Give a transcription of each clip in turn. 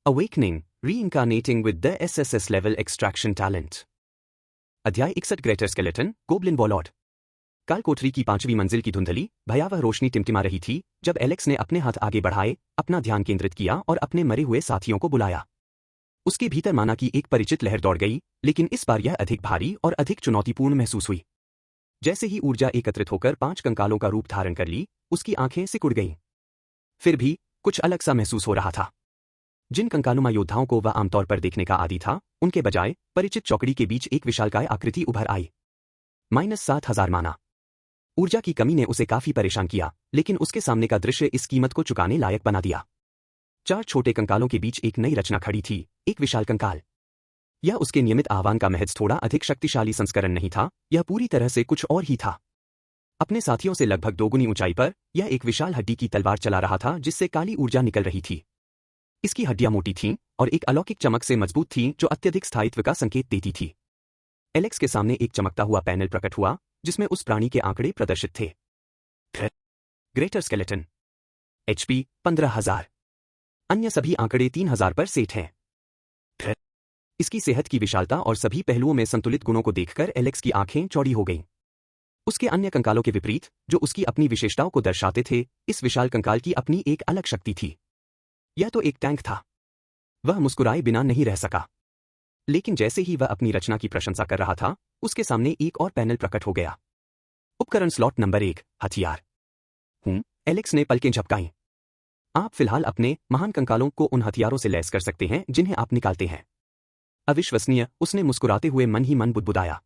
Awakening, reincarnating with the SSS level extraction talent। अध्याय 61 greater skeleton, goblin वॉलॉर्ड। काल कोठरी की 5वीं मंजिल की धुंधली भयावह रोशनी टिमटिमा रही थी जब एलेक्स ने अपने हाथ आगे बढ़ाए, अपना ध्यान केंद्रित किया और अपने मरे हुए साथियों को बुलाया। उसके भीतर माना की एक परिचित लहर दौड़ गई, लेकिन इस बार यह अधिक भारी और अधिक चुनौतीपूर्ण महसूस हुई। जैसे ही ऊर्जा एकत्रित होकर 5 कंकालों का रूप धारण कर ली, उसकी आंखें सिकुड़ गईं। फिर भी कुछ अलग सा महसूस हो रहा था। जिन कंकालुमा योद्धाओं को वह आमतौर पर देखने का आदी था, उनके बजाय परिचित चौकड़ी के बीच एक विशालकाय आकृति उभर आई। -7000 माना। ऊर्जा की कमी ने उसे काफी परेशान किया, लेकिन उसके सामने का दृश्य इस कीमत को चुकाने लायक बना दिया। 4 छोटे कंकालों के बीच एक नई रचना खड़ी थी, एक विशाल कंकाल। यह उसके नियमित आह्वान का महज थोड़ा अधिक शक्तिशाली संस्करण नहीं था, यह पूरी तरह से कुछ और ही था। अपने साथियों से लगभग दोगुनी ऊंचाई पर यह एक विशाल हड्डी की तलवार चला रहा था जिससे काली ऊर्जा निकल रही थी। इसकी हड्डियां मोटी थीं और एक अलौकिक चमक से मजबूत थीं जो अत्यधिक स्थायित्व का संकेत देती थी। एलेक्स के सामने एक चमकता हुआ पैनल प्रकट हुआ जिसमें उस प्राणी के आंकड़े प्रदर्शित थे। Greater skeleton, HP 15,000। अन्य सभी आंकड़े 3,000 पर सेट हैं। इसकी सेहत की विशालता और सभी पहलुओं में संतुलित गुणों को देखकर एलेक्स की आंखें चौड़ी हो गईं। उसके अन्य कंकालों के विपरीत, जो उसकी अपनी विशेषताओं को दर्शाते थे, इस विशाल कंकाल की अपनी एक अलग शक्ति थी। यह तो एक टैंक था। वह मुस्कुराए बिना नहीं रह सका। लेकिन जैसे ही वह अपनी रचना की प्रशंसा कर रहा था, उसके सामने एक और पैनल प्रकट हो गया। उपकरण स्लॉट नंबर 1, हथियार। एलेक्स ने पलकें झपकाईं। आप फिलहाल अपने महान कंकालों को उन हथियारों से लैस कर सकते हैं जिन्हें आप निकालते हैं। अविश्वसनीय, उसने मुस्कुराते हुए मन ही मन बुदबुदाया।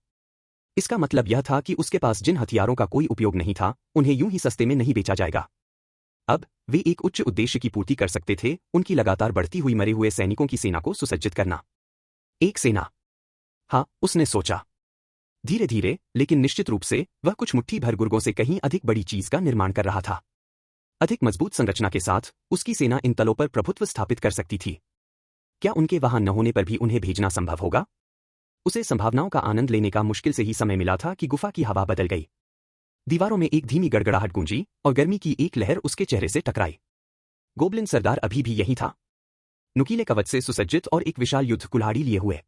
इसका मतलब यह था कि उसके पास जिन हथियारों का कोई उपयोग नहीं था, उन्हें यूं ही सस्ते में नहीं बेचा जाएगा। अब वे एक उच्च उद्देश्य की पूर्ति कर सकते थे, उनकी लगातार बढ़ती हुई मरे हुए सैनिकों की सेना को सुसज्जित करना। एक सेना। हाँ, उसने सोचा। धीरे धीरे, लेकिन निश्चित रूप से, वह कुछ मुट्ठी भर गुर्गों से कहीं अधिक बड़ी चीज का निर्माण कर रहा था। अधिक मजबूत संरचना के साथ, उसकी सेना इन तलों पर प्रभुत्व स्थापित कर सकती थी। क्या उनके वहां न होने पर भी उन्हें भेजना संभव होगा? उसे संभावनाओं का आनंद लेने का मुश्किल से ही समय मिला था कि गुफा की हवा बदल गई। दीवारों में एक धीमी गड़गड़ाहट गूंजी और गर्मी की एक लहर उसके चेहरे से टकराई। गोब्लिन सरदार अभी भी यहीं था, नुकीले कवच से सुसज्जित और एक विशाल युद्ध कुल्हाड़ी लिए हुए।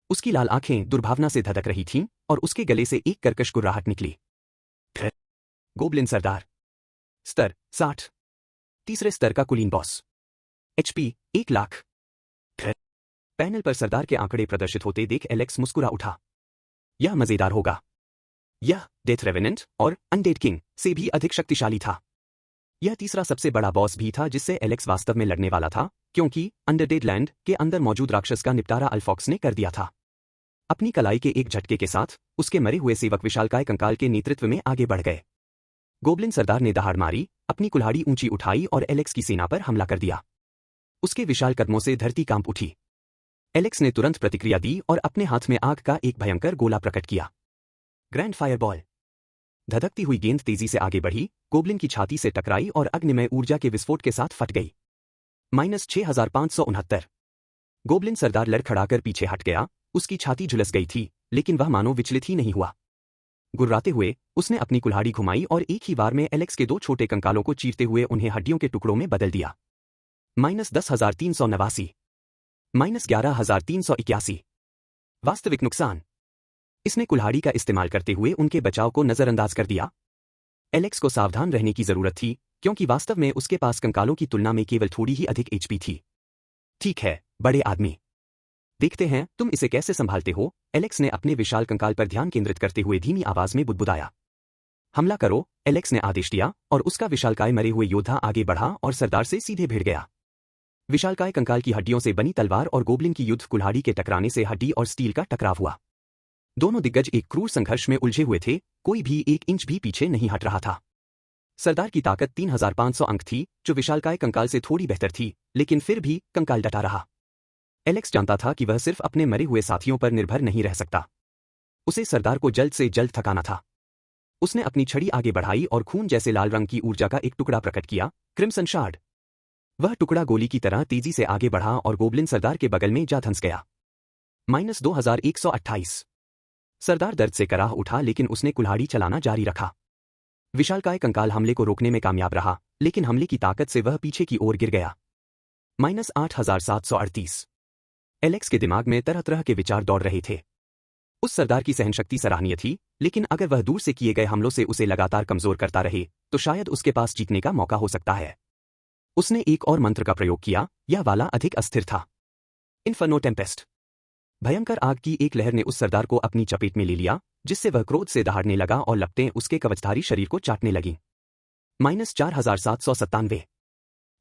उसकी लाल आंखें दुर्भावना से धधक रही थीं और उसके गले से एक कर्कश गुर्राहट निकली। गोब्लिन सरदार। स्तर 60। तीसरे स्तर का कुलीन बॉस। HP 1,00,000। पैनल पर सरदार के आंकड़े प्रदर्शित होते देख एलेक्स मुस्कुरा उठा। यह मजेदार होगा। यह डेथ रेवेनेंट और अनडेड किंग से भी अधिक शक्तिशाली था। यह तीसरा सबसे बड़ा बॉस भी था जिससे एलेक्स वास्तव में लड़ने वाला था, क्योंकि अंडरडेड लैंड के अंदर मौजूद राक्षस का निपटारा अल्फॉक्स ने कर दिया था। अपनी कलाई के एक झटके के साथ उसके मरे हुए सेवक विशालकाय कंकाल के नेतृत्व में आगे बढ़ गए। गोब्लिन सरदार ने दहाड़ मारी, अपनी कुल्हाड़ी ऊंची उठाई और एलेक्स की सेना पर हमला कर दिया। उसके विशाल कदमों से धरती कांप उठी। एलेक्स ने तुरंत प्रतिक्रिया दी और अपने हाथ में आग का एक भयंकर गोला प्रकट किया। Grand fireball. धधकती हुई गेंद तेजी से आगे बढ़ी, गोब्लिन की छाती से टकराई और अग्निमय ऊर्जा के विस्फोट के साथ फट गई। -6569। गोब्लिन सरदार लड़खड़ाकर पीछे हट गया, उसकी छाती झुलस गई थी, लेकिन वह मानो विचलित ही नहीं हुआ। गुर्राते हुए, उसने अपनी कुल्हाड़ी घुमाई और एक ही बार में एलेक्स के 2 छोटे कंकालों को चीरते हुए उन्हें हड्डियों के टुकड़ों में बदल दिया। -10,389। -11,381। वास्तविक नुकसान। इसने कुल्हाड़ी का इस्तेमाल करते हुए उनके बचाव को नजरअंदाज कर दिया। एलेक्स को सावधान रहने की जरूरत थी, क्योंकि वास्तव में उसके पास कंकालों की तुलना में केवल थोड़ी ही अधिक HP थी। ठीक है, बड़े आदमी। देखते हैं तुम इसे कैसे संभालते हो, एलेक्स ने अपने विशाल कंकाल पर ध्यान केंद्रित करते हुए धीमी आवाज में बुदबुदाया। हमला करो, एलेक्स ने आदेश दिया और उसका विशालकाय मरे हुए योद्धा आगे बढ़ा और सरदार से सीधे भिड़ गया। विशालकाय कंकाल की हड्डियों से बनी तलवार और गोब्लिन की युद्ध कुल्हाड़ी के टकराने से हड्डी और स्टील का टकराव हुआ। दोनों दिग्गज एक क्रूर संघर्ष में उलझे हुए थे, कोई भी 1 इंच भी पीछे नहीं हट रहा था। सरदार की ताकत 3,500 अंक थी, जो विशालकाय कंकाल से थोड़ी बेहतर थी, लेकिन फिर भी कंकाल डटा रहा। एलेक्स जानता था कि वह सिर्फ अपने मरे हुए साथियों पर निर्भर नहीं रह सकता। उसे सरदार को जल्द से जल्द थकाना था। उसने अपनी छड़ी आगे बढ़ाई और खून जैसे लाल रंग की ऊर्जा का एक टुकड़ा प्रकट किया, क्रिम्सन शार्ड। वह टुकड़ा गोली की तरह तेजी से आगे बढ़ा और गोब्लिन सरदार के बगल में जा धंस गया। -2128। सरदार दर्द से कराह उठा, लेकिन उसने कुल्हाड़ी चलाना जारी रखा। विशालकाय कंकाल हमले को रोकने में कामयाब रहा, लेकिन हमले की ताकत से वह पीछे की ओर गिर गया। -8738। एलेक्स के दिमाग में तरह तरह के विचार दौड़ रहे थे। उस सरदार की सहनशक्ति सराहनीय थी, लेकिन अगर वह दूर से किए गए हमलों से उसे लगातार कमजोर करता रहे तो शायद उसके पास जीतने का मौका हो सकता है। उसने एक और मंत्र का प्रयोग किया, यह वाला अधिक अस्थिर था। Inferno Tempest. भयंकर आग की एक लहर ने उस सरदार को अपनी चपेट में ले लिया, जिससे वह क्रोध से दहाड़ने लगा और लपटें उसके कवचधारी शरीर को चाटने लगीं। -4797।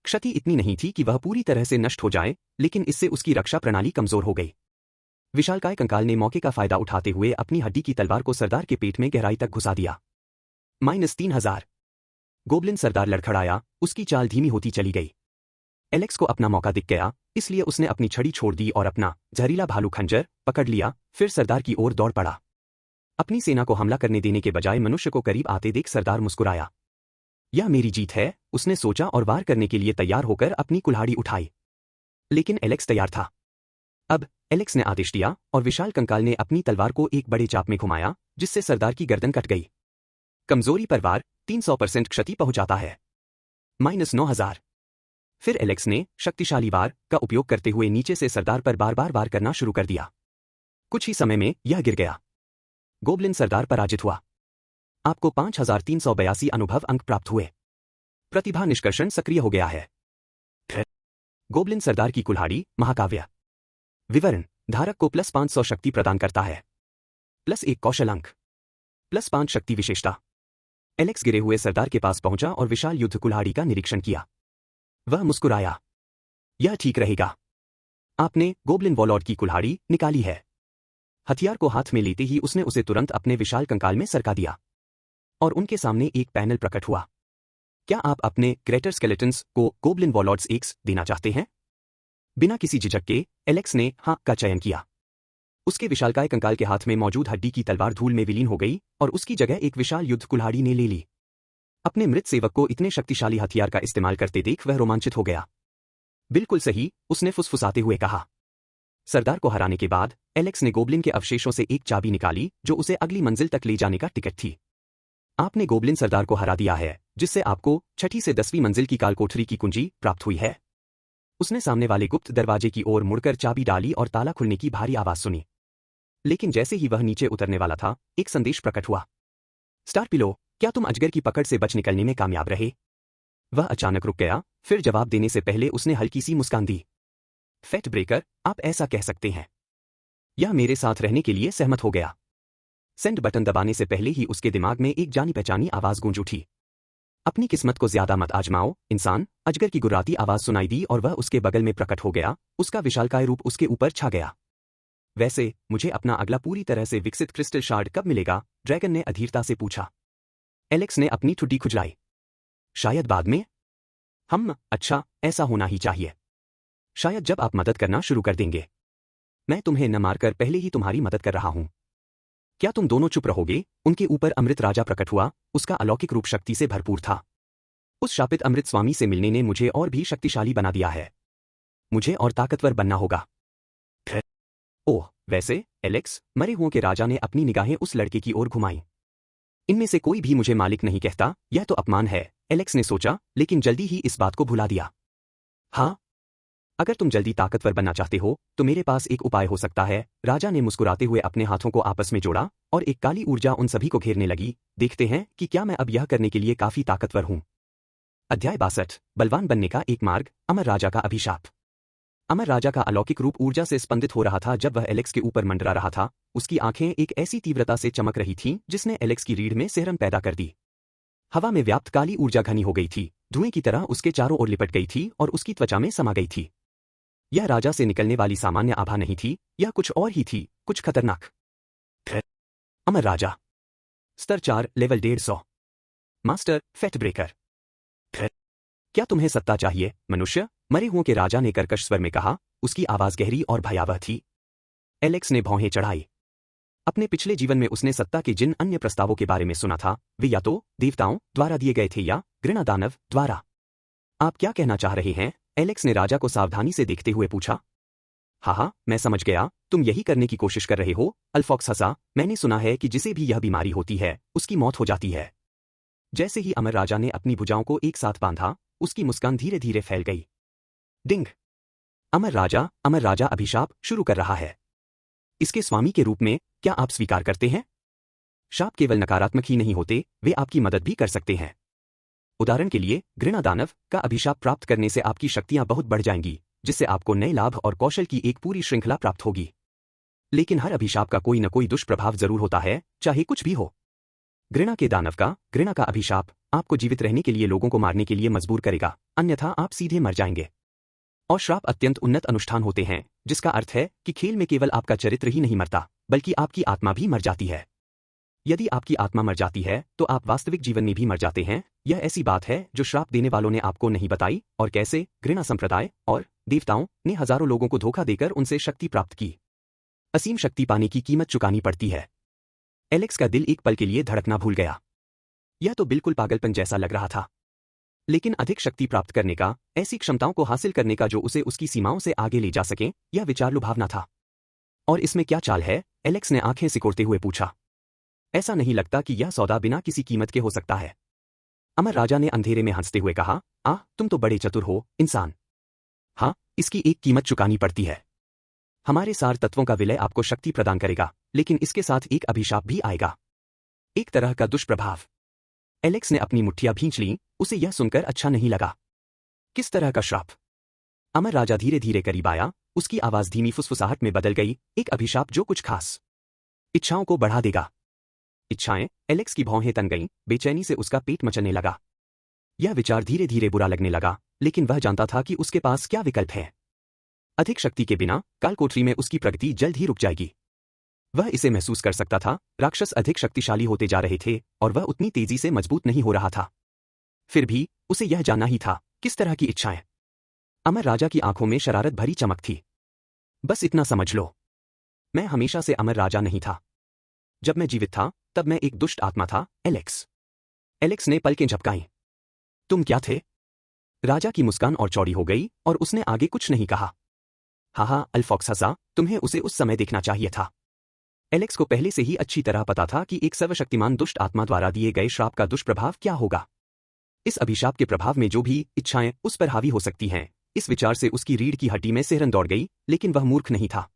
क्षति इतनी नहीं थी कि वह पूरी तरह से नष्ट हो जाए, लेकिन इससे उसकी रक्षा प्रणाली कमजोर हो गई। विशालकाय कंकाल ने मौके का फायदा उठाते हुए अपनी हड्डी की तलवार को सरदार के पेट में गहराई तक घुसा दिया। -3000। गोब्लिन सरदार लड़खड़ाया, उसकी चाल धीमी होती चली गई। एलेक्स को अपना मौका दिख गया, इसलिए उसने अपनी छड़ी छोड़ दी और अपना जहरीला भालू खंजर पकड़ लिया, फिर सरदार की ओर दौड़ पड़ा। अपनी सेना को हमला करने देने के बजाय मनुष्य को करीब आते देख सरदार मुस्कुराया। यह मेरी जीत है, उसने सोचा और वार करने के लिए तैयार होकर अपनी कुल्हाड़ी उठाई। लेकिन एलेक्स तैयार था। अब एलेक्स ने आदेश दिया और विशाल कंकाल ने अपनी तलवार को एक बड़े चाप में घुमाया, जिससे सरदार की गर्दन कट गई। कमजोरी पर वार 300% क्षति पहुंचाता है। -9000। फिर एलेक्स ने शक्तिशाली वार का उपयोग करते हुए नीचे से सरदार पर बार बार वार करना शुरू कर दिया। कुछ ही समय में यह गिर गया। गोब्लिन सरदार पराजित हुआ। आपको 5382 अनुभव अंक प्राप्त हुए। प्रतिभा निष्कर्षण सक्रिय हो गया है। गोब्लिन सरदार की कुल्हाड़ी महाकाव्य। विवरण: धारक को +500 शक्ति प्रदान करता है, +1 कौशल अंक, +5 शक्ति विशेषता। एलेक्स गिरे हुए सरदार के पास पहुंचा और विशाल युद्ध कुल्हाड़ी का निरीक्षण किया। वह मुस्कुराया। यह ठीक रहेगा। आपने गोब्लिन वॉलॉर्ड की कुल्हाड़ी निकाली है। हथियार को हाथ में लेते ही उसने उसे तुरंत अपने विशाल कंकाल में सरका दिया और उनके सामने एक पैनल प्रकट हुआ। क्या आप अपने ग्रेटर स्केलेटन्स को गोब्लिन वॉलॉर्ड्स एक्स देना चाहते हैं? बिना किसी झिझक के एलेक्स ने हाँ का चयन किया। उसके विशालकाय कंकाल के हाथ में मौजूद हड्डी की तलवार धूल में विलीन हो गई और उसकी जगह एक विशाल युद्ध कुल्हाड़ी ने ले ली। अपने मृत सेवक को इतने शक्तिशाली हथियार का इस्तेमाल करते देख वह रोमांचित हो गया। बिल्कुल सही, उसने फुसफुसाते हुए कहा। सरदार को हराने के बाद एलेक्स ने गोब्लिन के अवशेषों से एक चाबी निकाली जो उसे अगली मंजिल तक ले जाने का टिकट थी। आपने गोब्लिन सरदार को हरा दिया है, जिससे आपको 6ठी से 10वीं मंजिल की कालकोठरी की कुंजी प्राप्त हुई है। उसने सामने वाले गुप्त दरवाजे की ओर मुड़कर चाबी डाली और ताला खुलने की भारी आवाज सुनी। लेकिन जैसे ही वह नीचे उतरने वाला था, एक संदेश प्रकट हुआ। स्टार पिलो, क्या तुम अजगर की पकड़ से बच निकलने में कामयाब रहे? वह अचानक रुक गया, फिर जवाब देने से पहले उसने हल्की सी मुस्कान दी। फेट ब्रेकर, आप ऐसा कह सकते हैं। यह मेरे साथ रहने के लिए सहमत हो गया। सेंड बटन दबाने से पहले ही उसके दिमाग में एक जानी पहचानी आवाज गूंज उठी। अपनी किस्मत को ज्यादा मत आजमाओ, इंसान। अजगर की गुर्राती आवाज सुनाई दी और वह उसके बगल में प्रकट हो गया, उसका विशालकाय रूप उसके ऊपर छा गया। वैसे, मुझे अपना अगला पूरी तरह से विकसित क्रिस्टल शार्ड कब मिलेगा? ड्रैगन ने अधीरता से पूछा। एलेक्स ने अपनी ठुड्डी खुजलाई। शायद बाद में। अच्छा, ऐसा होना ही चाहिए। शायद जब आप मदद करना शुरू कर देंगे। मैं तुम्हें न मारकर पहले ही तुम्हारी मदद कर रहा हूं। क्या तुम दोनों चुप रहोगे? उनके ऊपर अमृत राजा प्रकट हुआ, उसका अलौकिक रूप शक्ति से भरपूर था। उस शापित अमृत स्वामी से मिलने ने मुझे और भी शक्तिशाली बना दिया है। मुझे और ताकतवर बनना होगा। ओह, वैसे, एलेक्स, मरे हुओं के राजा ने अपनी निगाहें उस लड़के की ओर घुमाई। इनमें से कोई भी मुझे मालिक नहीं कहता, यह तो अपमान है, एलेक्स ने सोचा, लेकिन जल्दी ही इस बात को भुला दिया। हाँ, अगर तुम जल्दी ताकतवर बनना चाहते हो, तो मेरे पास एक उपाय हो सकता है। राजा ने मुस्कुराते हुए अपने हाथों को आपस में जोड़ा और एक काली ऊर्जा उन सभी को घेरने लगी। देखते हैं कि क्या मैं अब यह करने के लिए काफी ताकतवर हूं। अध्याय 62, बलवान बनने का एक मार्ग, अमर राजा का अभिशाप। अमर राजा का अलौकिक रूप ऊर्जा से स्पंदित हो रहा था जब वह एलेक्स के ऊपर मंडरा रहा था। उसकी आंखें एक ऐसी तीव्रता से चमक रही थीं जिसने एलेक्स की रीढ़ में सिहरन पैदा कर दी। हवा में व्याप्त काली ऊर्जा घनी हो गई थी, धुएं की तरह उसके चारों ओर लिपट गई थी और उसकी त्वचा में समा गई थी। यह राजा से निकलने वाली सामान्य आभा नहीं थी, यह कुछ और ही थी, कुछ खतरनाक। अमर राजा, स्तर 4, लेवल 150। Master, fate breaker. क्या तुम्हें सत्ता चाहिए, मनुष्य? मरे हुओं के राजा ने कर्कश स्वर में कहा, उसकी आवाज गहरी और भयावह थी। एलेक्स ने भौहें चढ़ाई। अपने पिछले जीवन में उसने सत्ता के जिन अन्य प्रस्तावों के बारे में सुना था, वे या तो देवताओं द्वारा दिए गए थे या घृणा दानव द्वारा। आप क्या कहना चाह रहे हैं? एलेक्स ने राजा को सावधानी से देखते हुए पूछा। हाँ, मैं समझ गया, तुम यही करने की कोशिश कर रहे हो। अल्फॉक्स हंसा। मैंने सुना है कि जिसे भी यह बीमारी होती है, उसकी मौत हो जाती है। जैसे ही अमर राजा ने अपनी भुजाओं को एक साथ बांधा, उसकी मुस्कान धीरे धीरे फैल गई। डिंग। अमर राजा अभिशाप शुरू कर रहा है। इसके स्वामी के रूप में क्या आप स्वीकार करते हैं? शाप केवल नकारात्मक ही नहीं होते, वे आपकी मदद भी कर सकते हैं। उदाहरण के लिए, घृणा दानव का अभिशाप प्राप्त करने से आपकी शक्तियां बहुत बढ़ जाएंगी, जिससे आपको नए लाभ और कौशल की एक पूरी श्रृंखला प्राप्त होगी। लेकिन हर अभिशाप का कोई न कोई दुष्प्रभाव जरूर होता है, चाहे कुछ भी हो। घृणा का अभिशाप आपको जीवित रहने के लिए लोगों को मारने के लिए मजबूर करेगा, अन्यथा आप सीधे मर जाएंगे। और श्राप अत्यंत उन्नत अनुष्ठान होते हैं, जिसका अर्थ है कि खेल में केवल आपका चरित्र ही नहीं मरता, बल्कि आपकी आत्मा भी मर जाती है। यदि आपकी आत्मा मर जाती है तो आप वास्तविक जीवन में भी मर जाते हैं। यह ऐसी बात है जो श्राप देने वालों ने आपको नहीं बताई, और कैसे घृणा संप्रदाय और देवताओं ने हजारों लोगों को धोखा देकर उनसे शक्ति प्राप्त की। असीम शक्ति पाने की कीमत चुकानी पड़ती है। एलेक्स का दिल एक पल के लिए धड़कना भूल गया। यह तो बिल्कुल पागलपन जैसा लग रहा था। लेकिन अधिक शक्ति प्राप्त करने का, ऐसी क्षमताओं को हासिल करने का जो उसे उसकी सीमाओं से आगे ले जा सके, यह विचार लुभावना था। और इसमें क्या चाल है? एलेक्स ने आंखें सिकोड़ते हुए पूछा। ऐसा नहीं लगता कि यह सौदा बिना किसी कीमत के हो सकता है। अमर राजा ने अंधेरे में हंसते हुए कहा, तुम तो बड़े चतुर हो, इंसान। हाँ, इसकी एक कीमत चुकानी पड़ती है। हमारे सार तत्वों का विलय आपको शक्ति प्रदान करेगा, लेकिन इसके साथ एक अभिशाप भी आएगा, एक तरह का दुष्प्रभाव। एलेक्स ने अपनी मुट्ठियां भींच लीं, उसे यह सुनकर अच्छा नहीं लगा। किस तरह का श्राप? अमर राजा धीरे धीरे करीब आया, उसकी आवाज धीमी फुसफुसाहट में बदल गई। एक अभिशाप जो कुछ खास इच्छाओं को बढ़ा देगा। इच्छाएं? एलेक्स की भौहें तन गईं, बेचैनी से उसका पेट मचलने लगा। यह विचार धीरे धीरे बुरा लगने लगा, लेकिन वह जानता था कि उसके पास क्या विकल्प है। अधिक शक्ति के बिना कालकोठरी में उसकी प्रगति जल्द ही रुक जाएगी। वह इसे महसूस कर सकता था। राक्षस अधिक शक्तिशाली होते जा रहे थे और वह उतनी तेजी से मजबूत नहीं हो रहा था। फिर भी उसे यह जानना ही था, किस तरह की इच्छाएं। अमर राजा की आंखों में शरारत भरी चमक थी। बस इतना समझ लो, मैं हमेशा से अमर राजा नहीं था। जब मैं जीवित था तब मैं एक दुष्ट आत्मा था, एलेक्स। एलेक्स ने पलकें झपकाईं। तुम क्या थे? राजा की मुस्कान और चौड़ी हो गई और उसने आगे कुछ नहीं कहा। हाँ, अल्फॉक्स हंसा, तुम्हें उसे उस समय देखना चाहिए था। एलेक्स को पहले से ही अच्छी तरह पता था कि एक सर्वशक्तिमान दुष्ट आत्मा द्वारा दिए गए श्राप का दुष्प्रभाव क्या होगा। इस अभिशाप के प्रभाव में जो भी इच्छाएं उस पर हावी हो सकती हैं, इस विचार से उसकी रीढ़ की हड्डी में सिहरन दौड़ गई। लेकिन वह मूर्ख नहीं था।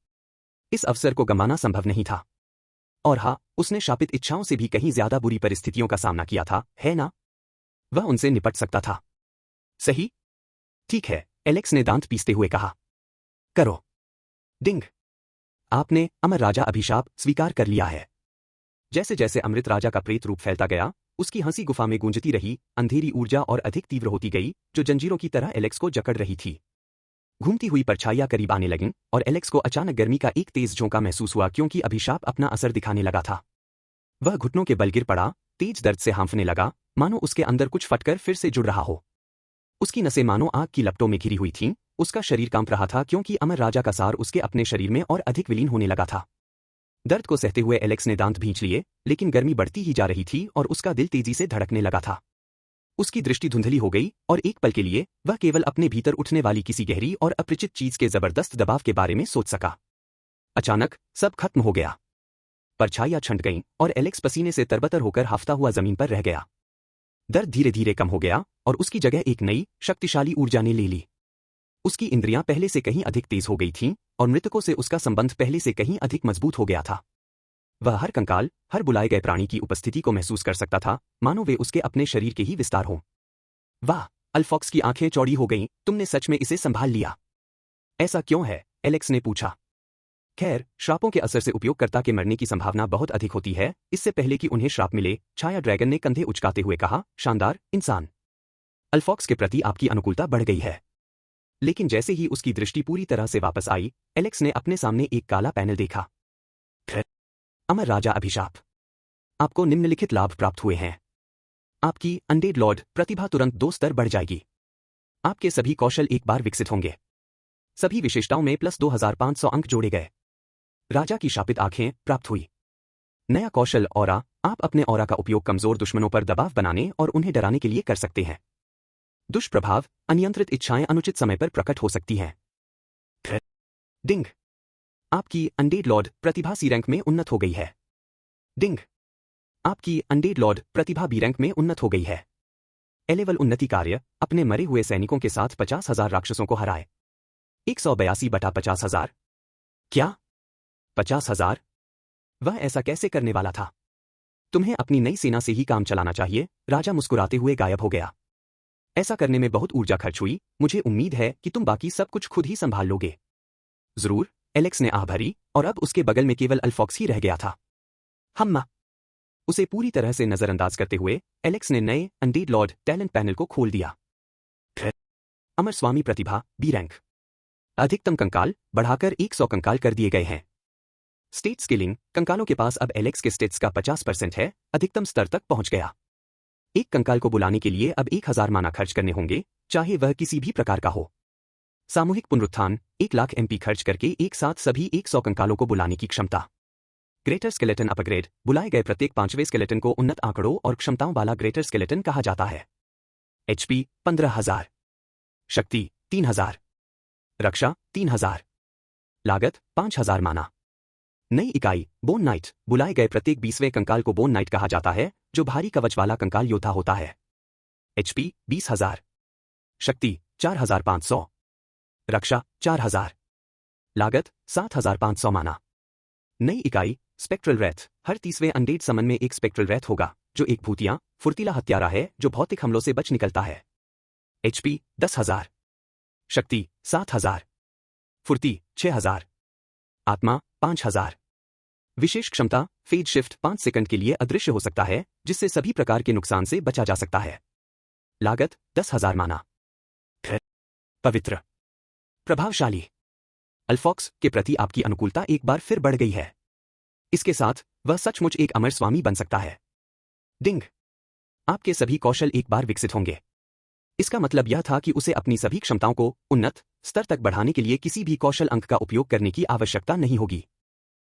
इस अवसर को गंवाना संभव नहीं था। और हाँ, उसने शापित इच्छाओं से भी कहीं ज्यादा बुरी परिस्थितियों का सामना किया था, है ना? वह उनसे निपट सकता था। सही? ठीक है, एलेक्स ने दांत पीसते हुए कहा। करो। डिंग। आपने अमर राजा अभिशाप स्वीकार कर लिया है। जैसे जैसे अमृत राजा का प्रेत रूप फैलता गया, उसकी हंसी गुफा में गूंजती रही। अंधेरी ऊर्जा और अधिक तीव्र होती गई, जो जंजीरों की तरह एलेक्स को जकड़ रही थी। घूमती हुई परछाइयां करीब आने लगीं और एलेक्स को अचानक गर्मी का एक तेज झोंका महसूस हुआ, क्योंकि अभिशाप अपना असर दिखाने लगा था। वह घुटनों के बल गिर पड़ा, तेज दर्द से हांफने लगा, मानो उसके अंदर कुछ फटकर फिर से जुड़ रहा हो। उसकी नसें मानो आग की लपटों में घिरी हुई थीं। उसका शरीर कांप रहा था, क्योंकि अमर राजा का सार उसके अपने शरीर में और अधिक विलीन होने लगा था। दर्द को सहते हुए एलेक्स ने दांत भींच लिए, लेकिन गर्मी बढ़ती ही जा रही थी और उसका दिल तेजी से धड़कने लगा था। उसकी दृष्टि धुंधली हो गई और एक पल के लिए वह केवल अपने भीतर उठने वाली किसी गहरी और अपरिचित चीज के जबरदस्त दबाव के बारे में सोच सका। अचानक सब खत्म हो गया। परछाइयां छंट गईं और एलेक्स पसीने से तरबतर होकर हाफता हुआ जमीन पर रह गया। दर्द धीरे धीरे कम हो गया और उसकी जगह एक नई शक्तिशाली ऊर्जा ने ले ली। उसकी इंद्रियां पहले से कहीं अधिक तेज हो गई थीं और मृतकों से उसका संबंध पहले से कहीं अधिक मजबूत हो गया था। वह हर कंकाल, हर बुलाए गए प्राणी की उपस्थिति को महसूस कर सकता था, मानो वे उसके अपने शरीर के ही विस्तार हों। वाह! अल्फॉक्स की आंखें चौड़ी हो गईं, तुमने सच में इसे संभाल लिया। ऐसा क्यों है? एलेक्स ने पूछा। खैर, श्रापों के असर से उपयोगकर्ता के मरने की संभावना बहुत अधिक होती है। इससे पहले कि उन्हें श्राप मिले, छाया ड्रैगन ने कंधे उचकाते हुए कहा, शानदार, इंसान। अल्फॉक्स के प्रति आपकी अनुकूलता बढ़ गई है। लेकिन जैसे ही उसकी दृष्टि पूरी तरह से वापस आई, एलेक्स ने अपने सामने एक काला पैनल देखा। अमर राजा अभिशाप। आपको निम्नलिखित लाभ प्राप्त हुए हैं। आपकी अनडेड लॉर्ड प्रतिभा तुरंत 2 स्तर बढ़ जाएगी। आपके सभी कौशल एक बार विकसित होंगे। सभी विशेषताओं में प्लस 2500 अंक जोड़े गए। राजा की शापित आंखें प्राप्त हुई। नया कौशल ऑरा। आप अपने ऑरा का उपयोग कमजोर दुश्मनों पर दबाव बनाने और उन्हें डराने के लिए कर सकते हैं। दुष्प्रभाव। अनियंत्रित इच्छाएं अनुचित समय पर प्रकट हो सकती हैं। डिंग। आपकी अनडेड लॉर्ड प्रतिभा सी रैंक में उन्नत हो गई है। डिंग। आपकी अनडेड लॉर्ड प्रतिभा बी रैंक में उन्नत हो गई है। ए लेवल उन्नति कार्य। अपने मरे हुए सैनिकों के साथ 50,000 राक्षसों को हराए। 182/50,000। क्या? 50,000? वह ऐसा कैसे करने वाला था? तुम्हें अपनी नई सेना से ही काम चलाना चाहिए, राजा मुस्कुराते हुए गायब हो गया। ऐसा करने में बहुत ऊर्जा खर्च हुई, मुझे उम्मीद है कि तुम बाकी सब कुछ खुद ही संभाल लोगे। जरूर, एलेक्स ने आह भरी, और अब उसके बगल में केवल अल्फॉक्स ही रह गया था। हम्मा। उसे पूरी तरह से नजरअंदाज करते हुए एलेक्स ने नए अनडीड लॉर्ड टैलेंट पैनल को खोल दिया। अमर स्वामी प्रतिभा बी रैंक। अधिकतम कंकाल बढ़ाकर 100 कंकाल कर दिए गए हैं। स्टेट स्किलिंग, कंकालों के पास अब एलेक्स के स्टेट्स का 50% है, अधिकतम स्तर तक पहुंच गया। एक कंकाल को बुलाने के लिए अब 1000 माना खर्च करने होंगे, चाहे वह किसी भी प्रकार का हो। सामूहिक पुनरुत्थान, 1 लाख MP खर्च करके एक साथ सभी 100 कंकालों को बुलाने की क्षमता। ग्रेटर स्केलेटन अपग्रेड, बुलाए गए प्रत्येक 5वें स्केलेटन को उन्नत आंकड़ों और क्षमताओं वाला ग्रेटर स्केलेटन कहा जाता है। HP 15,000। शक्ति 3000। रक्षा 3000। लागत 5000 माना। नई इकाई बोन नाइट, बुलाए गए प्रत्येक 20वें कंकाल को बोन नाइट कहा जाता है, जो भारी कवच वाला कंकाल योद्धा होता है। HP 20,000। शक्ति 4500। रक्षा 4000। लागत 7500 माना। नई इकाई स्पेक्ट्रल रैथ, हर 30वें अनडेड समन में एक स्पेक्ट्रल रैथ होगा, जो एक भूतिया फुर्तीला हत्यारा है जो भौतिक हमलों से बच निकलता है। HP 10,000। शक्ति 7000। फुर्ती 6000। आत्मा 5000। विशेष क्षमता फेज शिफ्ट 5 सेकंड के लिए अदृश्य हो सकता है, जिससे सभी प्रकार के नुकसान से बचा जा सकता है। लागत 10,000 माना। पवित्र, प्रभावशाली। अल्फॉक्स के प्रति आपकी अनुकूलता एक बार फिर बढ़ गई है। इसके साथ वह सचमुच एक अमर स्वामी बन सकता है। डिंग। आपके सभी कौशल एक बार विकसित होंगे। इसका मतलब यह था कि उसे अपनी सभी क्षमताओं को उन्नत स्तर तक बढ़ाने के लिए किसी भी कौशल अंक का उपयोग करने की आवश्यकता नहीं होगी।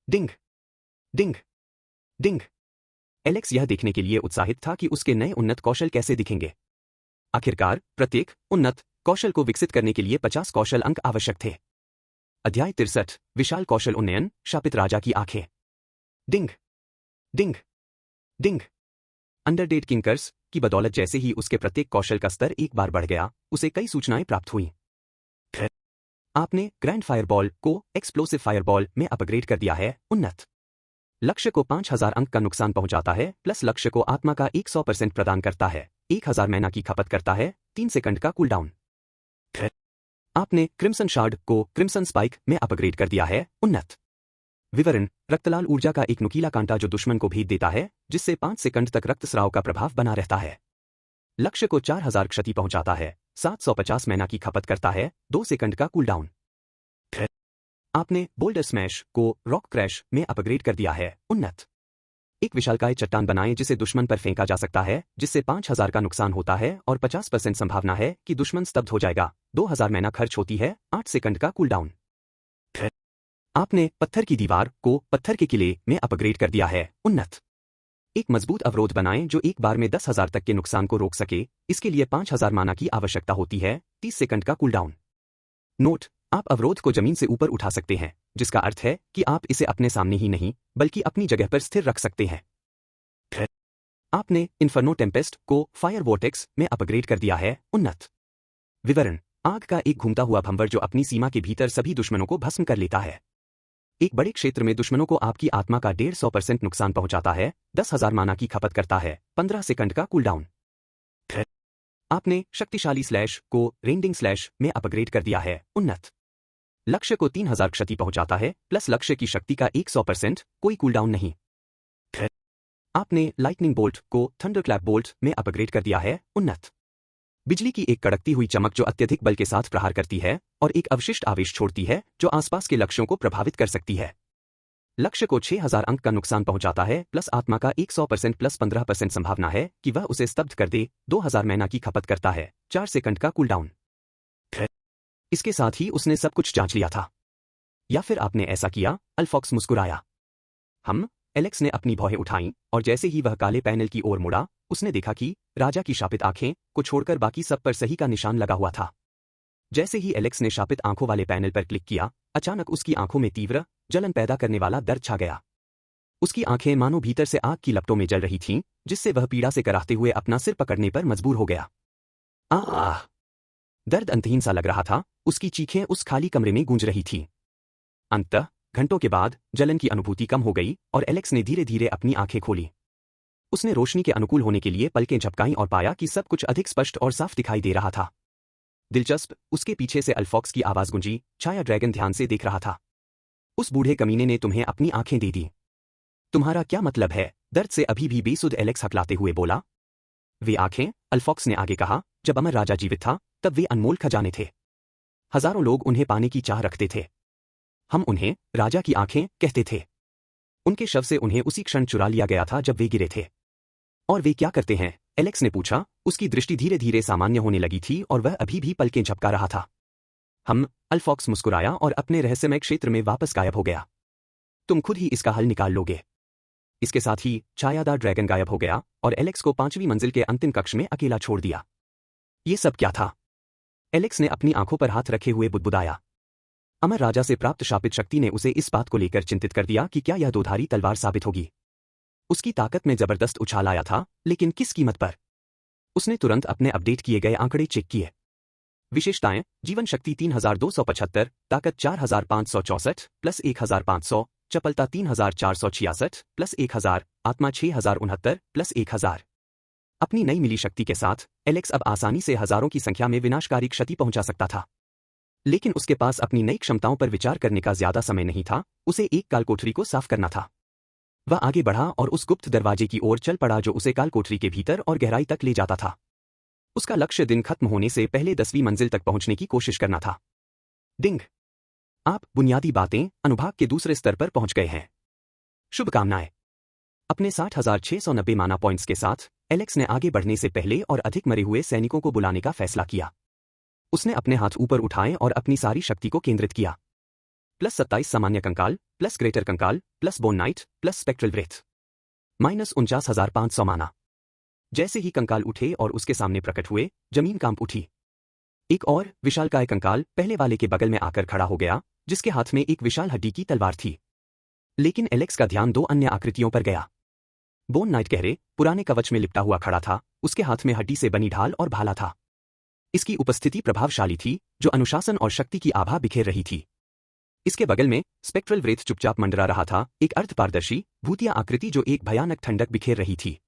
डिंग डिंग डिंग। एलेक्स यह देखने के लिए उत्साहित था कि उसके नए उन्नत कौशल कैसे दिखेंगे। आखिरकार प्रत्येक उन्नत कौशल को विकसित करने के लिए 50 कौशल अंक आवश्यक थे। अध्याय 63, विशाल कौशल उन्नयन, शापित राजा की आंखें। डिंग डिंग डिंग। अंडरडेड किंकर्स की बदौलत जैसे ही उसके प्रत्येक कौशल का स्तर एक बार बढ़ गया, उसे कई सूचनाएं प्राप्त हुई। आपने ग्रैंड फायरबॉल को एक्सप्लोसिव फायरबॉल में अपग्रेड कर दिया है, उन्नत। लक्ष्य को 5000 अंक का नुकसान पहुंचाता है, प्लस लक्ष्य को आत्मा का 100% प्रदान करता है, 1000 मैना की खपत करता है, 3 सेकंड का कूलडाउन। आपने क्रिम्सन शार्ड को क्रिम्सन स्पाइक में अपग्रेड कर दिया है, उन्नत। विवरण, रक्तलाल ऊर्जा का एक नुकीला कांटा जो दुश्मन को भेद देता है, जिससे 5 सेकंड तक रक्तस्राव का प्रभाव बना रहता है। लक्ष्य को 4000 क्षति पहुंचाता है, 750 मैना की खपत करता है, 2 सेकंड का कूलडाउन। आपने बोल्डर स्मैश को रॉक क्रैश में अपग्रेड कर दिया है, उन्नत। एक विशालकाय चट्टान बनाएं जिसे दुश्मन पर फेंका जा सकता है, जिससे 5000 का नुकसान होता है और 50% संभावना है कि दुश्मन स्तब्ध हो जाएगा, 2000 मैना खर्च होती है, 8 सेकंड का कूलडाउन। आपने पत्थर की दीवार को पत्थर के किले में अपग्रेड कर दिया है, उन्नत। एक मजबूत अवरोध बनाएं जो एक बार में 10,000 तक के नुकसान को रोक सके, इसके लिए 5000 माना की आवश्यकता होती है, 30 सेकंड का कूलडाउन। नोट, आप अवरोध को जमीन से ऊपर उठा सकते हैं, जिसका अर्थ है कि आप इसे अपने सामने ही नहीं, बल्कि अपनी जगह पर स्थिर रख सकते हैं। आपने इन्फर्नो टेम्पेस्ट को फायर वॉर्टेक्स में अपग्रेड कर दिया है, उन्नत। विवरण, आग का एक घूमता हुआ भंवर जो अपनी सीमा के भीतर सभी दुश्मनों को भस्म कर लेता है। एक बड़े क्षेत्र में दुश्मनों को आपकी आत्मा का 150% नुकसान पहुंचाता है, 10,000 माना की खपत करता है, 15 सेकंड का कूलडाउन। आपने शक्तिशाली स्लैश को रेंडिंग स्लैश में अपग्रेड कर दिया है, उन्नत। लक्ष्य को 3000 क्षति पहुंचाता है, प्लस लक्ष्य की शक्ति का 100%, कोई कूलडाउन नहीं। आपने लाइटनिंग बोल्ट को थंडरक्लैप बोल्ट में अपग्रेड कर दिया है, उन्नत। बिजली की एक कड़कती हुई चमक जो अत्यधिक बल के साथ प्रहार करती है और एक अवशिष्ट आवेश छोड़ती है जो आसपास के लक्ष्यों को प्रभावित कर सकती है। लक्ष्य को 6000 अंक का नुकसान पहुंचाता है, प्लस आत्मा का 100% प्लस 15% संभावना है कि वह उसे स्तब्ध कर दे, 2000 मैना की खपत करता है, 4 सेकंड का कूलडाउन। इसके साथ ही उसने सब कुछ जांच लिया था। या फिर आपने ऐसा किया? अल्फॉक्स मुस्कुराया। एलेक्स ने अपनी भौहें उठाईं और जैसे ही वह काले पैनल की ओर मुड़ा, उसने देखा कि राजा की शापित आंखें को छोड़कर बाकी सब पर सही का निशान लगा हुआ था। जैसे ही एलेक्स ने शापित आंखों वाले पैनल पर क्लिक किया, अचानक उसकी आंखों में तीव्र जलन पैदा करने वाला दर्द छा गया। उसकी आंखें मानो भीतर से आग की लपटों में जल रही थीं, जिससे वह पीड़ा से कराहते हुए अपना सिर पकड़ने पर मजबूर हो गया। आह! दर्द अंतहीन सा लग रहा था, उसकी चीखें उस खाली कमरे में गूंज रही थीं। अंततः घंटों के बाद जलन की अनुभूति कम हो गई और एलेक्स ने धीरे धीरे अपनी आंखें खोली। उसने रोशनी के अनुकूल होने के लिए पलकें झपकाईं और पाया कि सब कुछ अधिक स्पष्ट और साफ दिखाई दे रहा था। दिलचस्प, उसके पीछे से अल्फॉक्स की आवाज गूंजी। छाया ड्रैगन ध्यान से देख रहा था। उस बूढ़े कमीने ने तुम्हें अपनी आंखें दे दी। तुम्हारा क्या मतलब है? दर्द से अभी भी बेसुध एलेक्स हकलाते हुए बोला। वे आंखें, अल्फॉक्स ने आगे कहा, जब अमर राजा जीवित था तब वे अनमोल खजाने थे। हजारों लोग उन्हें पाने की चाह रखते थे। हम उन्हें राजा की आंखें कहते थे। उनके शव से उन्हें उसी क्षण चुरा लिया गया था जब वे गिरे थे। और वे क्या करते हैं? एलेक्स ने पूछा। उसकी दृष्टि धीरे धीरे सामान्य होने लगी थी और वह अभी भी पलकें झपका रहा था। हम, अल्फॉक्स मुस्कुराया और अपने रहस्यमय क्षेत्र में वापस गायब हो गया। तुम खुद ही इसका हल निकाल लोगे। इसके साथ ही छायादार ड्रैगन गायब हो गया और एलेक्स को 5वीं मंजिल के अंतिम कक्ष में अकेला छोड़ दिया। ये सब क्या था? एलेक्स ने अपनी आंखों पर हाथ रखे हुए बुदबुदाया। अमर राजा से प्राप्त शापित शक्ति ने उसे इस बात को लेकर चिंतित कर दिया कि क्या यह दोधारी तलवार साबित होगी। उसकी ताकत में जबरदस्त उछाल आया था, लेकिन किस कीमत पर? उसने तुरंत अपने अपडेट किए गए आंकड़े चेक किए। विशेषताएं: जीवन शक्ति 3275, ताकत 4564 प्लस 1500, चपलता 3466 प्लस 1000, आत्मा 6069 प्लस 1000। अपनी नई मिली शक्ति के साथ एलेक्स अब आसानी से हजारों की संख्या में विनाशकारी क्षति पहुंचा सकता था। लेकिन उसके पास अपनी नई क्षमताओं पर विचार करने का ज्यादा समय नहीं था। उसे एक कालकोठरी को साफ करना था। वह आगे बढ़ा और उस गुप्त दरवाजे की ओर चल पड़ा जो उसे कालकोठरी के भीतर और गहराई तक ले जाता था। उसका लक्ष्य दिन खत्म होने से पहले 10वीं मंजिल तक पहुंचने की कोशिश करना था। डिंग! आप बुनियादी बातें अनुभाग के दूसरे स्तर पर पहुंच गए हैं। शुभकामनाएं। अपने 60,690 माना पॉइंट्स के साथ एलेक्स ने आगे बढ़ने से पहले और अधिक मरे हुए सैनिकों को बुलाने का फैसला किया। उसने अपने हाथ ऊपर उठाए और अपनी सारी शक्ति को केंद्रित किया। +27 सामान्य कंकाल, प्लस ग्रेटर कंकाल, plus bone night, plus spectral व्रेथ, -49,500 माना। जैसे ही कंकाल उठे और उसके सामने प्रकट हुए, जमीन कांप उठी। एक और विशालकाय कंकाल पहले वाले के बगल में आकर खड़ा हो गया, जिसके हाथ में एक विशाल हड्डी की तलवार थी। लेकिन एलेक्स का ध्यान 2 अन्य आकृतियों पर गया। बोन नाइट गहरे पुराने कवच में लिपटा हुआ खड़ा था, उसके हाथ में हड्डी से बनी ढाल और भाला था। इसकी उपस्थिति प्रभावशाली थी, जो अनुशासन और शक्ति की आभा बिखेर रही थी। इसके बगल में स्पेक्ट्रल व्रेथ चुपचाप मंडरा रहा था, एक अर्धपारदर्शी भूतिया आकृति जो एक भयानक ठंडक बिखेर रही थी।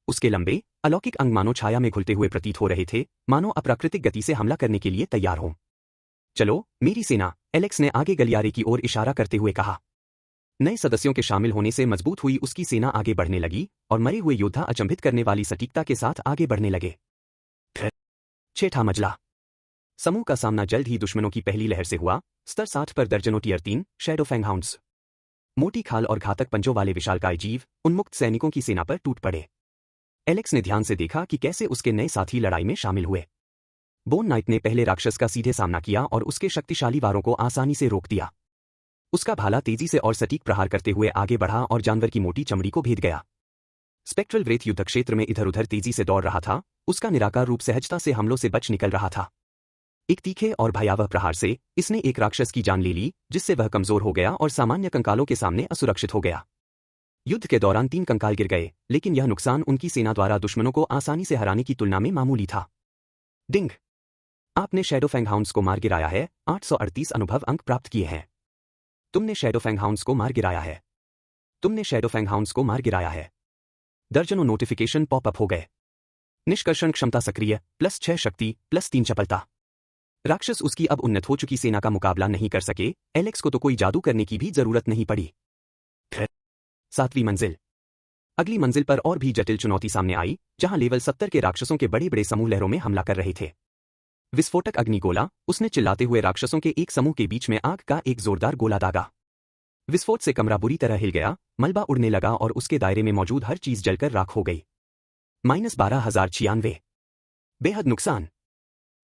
उसके लंबे अलौकिक अंग मानो छाया में घुलते हुए प्रतीत हो रहे थे, मानो अप्राकृतिक गति से हमला करने के लिए तैयार हों। चलो मेरी सेना, एलेक्स ने आगे गलियारे की ओर इशारा करते हुए कहा। नए सदस्यों के शामिल होने से मजबूत हुई उसकी सेना आगे बढ़ने लगी और मरे हुए योद्धा अचंभित करने वाली सटीकता के साथ आगे बढ़ने लगे। फिर 6ठा मजला। समूह का सामना जल्द ही दुश्मनों की पहली लहर से हुआ। स्तर 60 पर दर्जनों टियर 3 शैडो फैंगहाउंड्स, मोटी खाल और घातक पंजों वाले विशालकाय जीव उन्मुक्त सैनिकों की सेना पर टूट पड़े। एलेक्स ने ध्यान से देखा कि कैसे उसके नए साथी लड़ाई में शामिल हुए। बोन नाइट ने पहले राक्षस का सीधे सामना किया और उसके शक्तिशाली वारों को आसानी से रोक दिया। उसका भाला तेजी से और सटीक प्रहार करते हुए आगे बढ़ा और जानवर की मोटी चमड़ी को भेद गया। स्पेक्ट्रल व्रेथ युद्ध क्षेत्र में इधर उधर तेजी से दौड़ रहा था, उसका निराकार रूप सहजता से हमलों से बच निकल रहा था। एक तीखे और भयावह प्रहार से इसने एक राक्षस की जान ले ली, जिससे वह कमजोर हो गया और सामान्य कंकालों के सामने असुरक्षित हो गया। युद्ध के दौरान 3 कंकाल गिर गए, लेकिन यह नुकसान उनकी सेना द्वारा दुश्मनों को आसानी से हराने की तुलना में मामूली था। डिंग! आपने शैडो फैंगहाउंड्स को मार गिराया है। 838 अनुभव अंक प्राप्त किए हैं। तुमने शैडो फैंगहाउंड्स को मार गिराया है। तुमने शैडो फैंगहाउंड्स को मार गिराया है। दर्जनों नोटिफिकेशन पॉपअप हो गए। निष्कर्षण क्षमता सक्रिय, +6 शक्ति, +3 चपलता। राक्षस उसकी अब उन्नत हो चुकी सेना का मुकाबला नहीं कर सके। एलेक्स को तो कोई जादू करने की भी जरूरत नहीं पड़ी। फिर 7वीं मंजिल। अगली मंजिल पर और भी जटिल चुनौती सामने आई, जहां लेवल 70 के राक्षसों के बड़े बड़े समूह लहरों में हमला कर रहे थे। विस्फोटक अग्निगोला। उसने चिल्लाते हुए राक्षसों के एक समूह के बीच में आग का एक जोरदार गोला दागा। विस्फोट से कमरा बुरी तरह हिल गया, मलबा उड़ने लगा और उसके दायरे में मौजूद हर चीज जलकर राख हो गई। -12,096। बेहद नुकसान।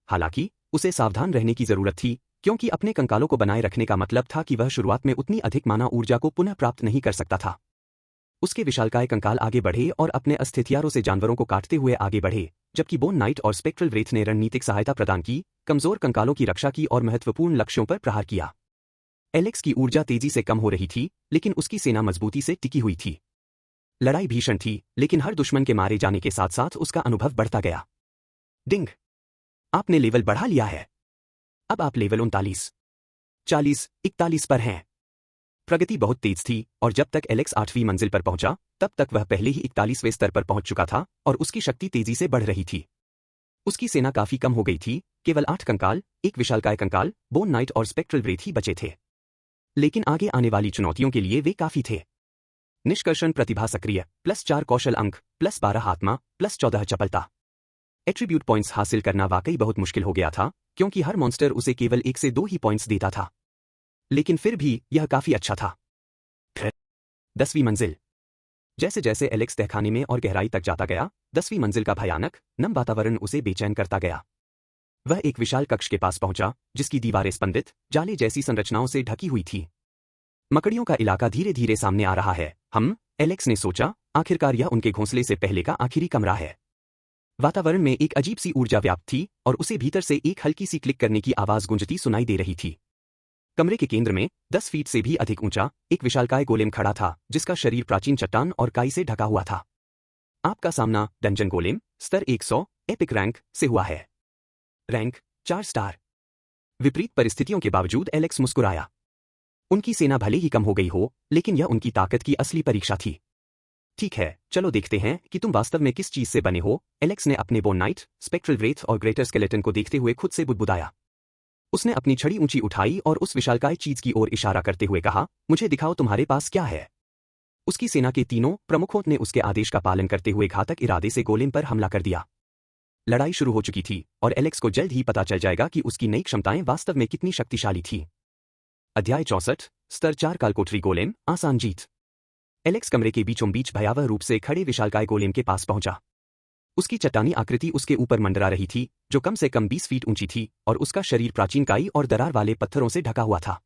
हालांकि उसे सावधान रहने की जरूरत थी, क्योंकि अपने कंकालों को बनाए रखने का मतलब था कि वह शुरुआत में उतनी अधिक माना ऊर्जा को पुनः प्राप्त नहीं कर सकता था। उसके विशालकाय कंकाल आगे बढ़े और अपने अस्थिथियारों से जानवरों को काटते हुए आगे बढ़े, जबकि बोन नाइट और स्पेक्ट्रल व्रेथ ने रणनीतिक सहायता प्रदान की, कमजोर कंकालों की रक्षा की और महत्वपूर्ण लक्ष्यों पर प्रहार किया। एलेक्स की ऊर्जा तेजी से कम हो रही थी, लेकिन उसकी सेना मजबूती से टिकी हुई थी। लड़ाई भीषण थी, लेकिन हर दुश्मन के मारे जाने के साथ साथ उसका अनुभव बढ़ता गया। डिंग! आपने लेवल बढ़ा लिया है। अब आप लेवल 39, 40, 41 पर हैं। प्रगति बहुत तेज थी और जब तक एलेक्स 8वीं मंजिल पर पहुंचा तब तक वह पहले ही 41वें स्तर पर पहुंच चुका था और उसकी शक्ति तेजी से बढ़ रही थी। उसकी सेना काफी कम हो गई थी, केवल 8 कंकाल, एक विशालकाय कंकाल, बोन नाइट और स्पेक्ट्रल वृथ ही बचे थे। लेकिन आगे आने वाली चुनौतियों के लिए वे काफी थे। निष्कर्षण प्रतिभा सक्रिय, +4 कौशल अंक, +12 आत्मा, +14 चपलता। एट्रीब्यूट पॉइंट्स हासिल करना वाकई बहुत मुश्किल हो गया था क्योंकि हर मॉन्स्टर उसे केवल 1 से 2 ही पॉइंट्स देता था। लेकिन फिर भी यह काफी अच्छा था। 10वीं मंजिल। जैसे जैसे एलेक्स तहखाने में और गहराई तक जाता गया, 10वीं मंजिल का भयानक, नम वातावरण उसे बेचैन करता गया। वह एक विशाल कक्ष के पास पहुंचा, जिसकी दीवारें स्पंदित, जाले जैसी संरचनाओं से ढकी हुई थी। मकड़ियों का इलाका धीरे धीरे सामने आ रहा है। एलेक्स ने सोचा, आखिरकार यह उनके घोंसले से पहले का आखिरी कमरा है। वातावरण में एक अजीब सी ऊर्जा व्याप्त थी और उसे भीतर से एक हल्की सी क्लिक करने की आवाज गूंजती सुनाई दे रही थी। कमरे के केंद्र में 10 फीट से भी अधिक ऊंचा एक विशालकाय गोलेम खड़ा था, जिसका शरीर प्राचीन चट्टान और काई से ढका हुआ था। आपका सामना डंजन गोलेम, स्तर 100, एपिक रैंक से हुआ है। Rank 4 star. विपरीत परिस्थितियों के बावजूद एलेक्स मुस्कुराया। उनकी सेना भले ही कम हो गई हो, लेकिन यह उनकी ताकत की असली परीक्षा थी। ठीक है, चलो देखते हैं कि तुम वास्तव में किस चीज से बने हो, एलेक्स ने अपने बोन नाइट, स्पेक्ट्रल वृथ और ग्रेटर स्केलेटन को देखते हुए खुद से बुदबुदाया। उसने अपनी छड़ी ऊंची उठाई और उस विशालकाय चीज की ओर इशारा करते हुए कहा, मुझे दिखाओ तुम्हारे पास क्या है। उसकी सेना के तीनों प्रमुखों ने उसके आदेश का पालन करते हुए घातक इरादे से गोलेम पर हमला कर दिया। लड़ाई शुरू हो चुकी थी और एलेक्स को जल्द ही पता चल जाएगा कि उसकी नई क्षमताएं वास्तव में कितनी शक्तिशाली थी। अध्याय 64, स्तर 4 कालकोठरी गोलेम, आसान जीत। एलेक्स कमरे के बीचों बीच भयावह रूप से खड़े विशालकाय गोलेम के पास पहुंचा। उसकी चट्टानी आकृति उसके ऊपर मंडरा रही थी, जो कम से कम 20 फीट ऊंची थी, और उसका शरीर प्राचीन काई और दरार वाले पत्थरों से ढका हुआ था।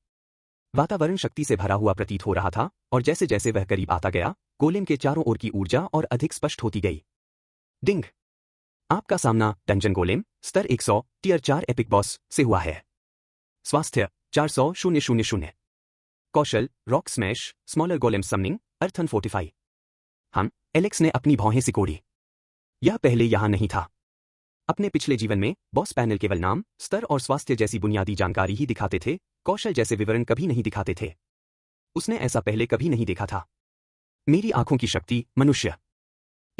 वातावरण शक्ति से भरा हुआ प्रतीत हो रहा था और जैसे जैसे वह करीब आता गया, गोलेम के चारों ओर की ऊर्जा और अधिक स्पष्ट होती गई। डिंग। आपका सामना डंजन गोलेम, स्तर 100, टियर 4 एपिक बॉस से हुआ है। स्वास्थ्य 400,000। कौशल rock smash, smaller golem summoning, earthen fortify. Alex ने अपनी भौहें सिकोड़ी। यह पहले यहां नहीं था। अपने पिछले जीवन में बॉस पैनल केवल नाम, स्तर और स्वास्थ्य जैसी बुनियादी जानकारी ही दिखाते थे, कौशल जैसे विवरण कभी नहीं दिखाते थे। उसने ऐसा पहले कभी नहीं देखा था। मेरी आंखों की शक्ति, मनुष्य।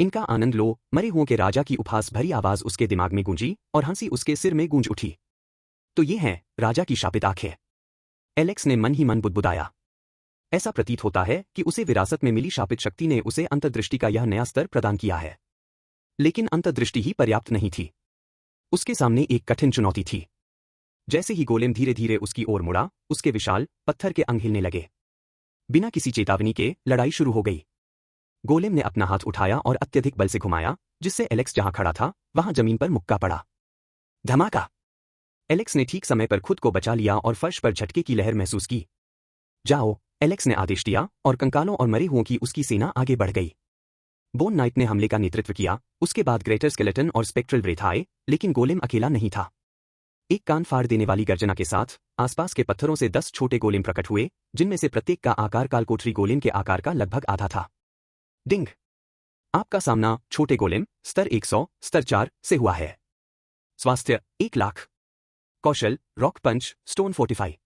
इनका आनंद लो, मरे हुओं के राजा की उपहास भरी आवाज उसके दिमाग में गूंजी और हंसी उसके सिर में गूंज उठी। तो ये हैं राजा की शापित आंखें। एलेक्स ने मन ही मन बुदबुदाया। ऐसा प्रतीत होता है कि उसे विरासत में मिली शापित शक्ति ने उसे अंतर्दृष्टि का यह नया स्तर प्रदान किया है। लेकिन अंतर्दृष्टि ही पर्याप्त नहीं थी। उसके सामने एक कठिन चुनौती थी। जैसे ही गोलेम धीरे धीरे उसकी ओर मुड़ा, उसके विशाल पत्थर के अंग हिलने लगे। बिना किसी चेतावनी के लड़ाई शुरू हो गई। गोलेम ने अपना हाथ उठाया और अत्यधिक बल से घुमाया, जिससे एलेक्स जहां खड़ा था वहां जमीन पर मुक्का पड़ा। धमाका। एलेक्स ने ठीक समय पर खुद को बचा लिया और फर्श पर झटके की लहर महसूस की। जाओ, एलेक्स ने आदेश दिया और कंकालों और मरे हुओं की उसकी सेना आगे बढ़ गई। बोन नाइट ने हमले का नेतृत्व किया, उसके बाद ग्रेटर स्केलेटन और स्पेक्ट्रल वृथ आए, लेकिन गोलेम अकेला नहीं था। एक कान फाड़ देने वाली गर्जना के साथ आसपास के पत्थरों से 10 छोटे गोलेम प्रकट हुए, जिनमें से प्रत्येक का आकार कालकोठरी गोलेम के आकार का लगभग आधा था। डिंग। आपका सामना छोटे गोलेम, स्तर 100, स्तर 4 से हुआ है। स्वास्थ्य 1,00,000। कौशल रॉक पंच, स्टोन फोर्टिफाई।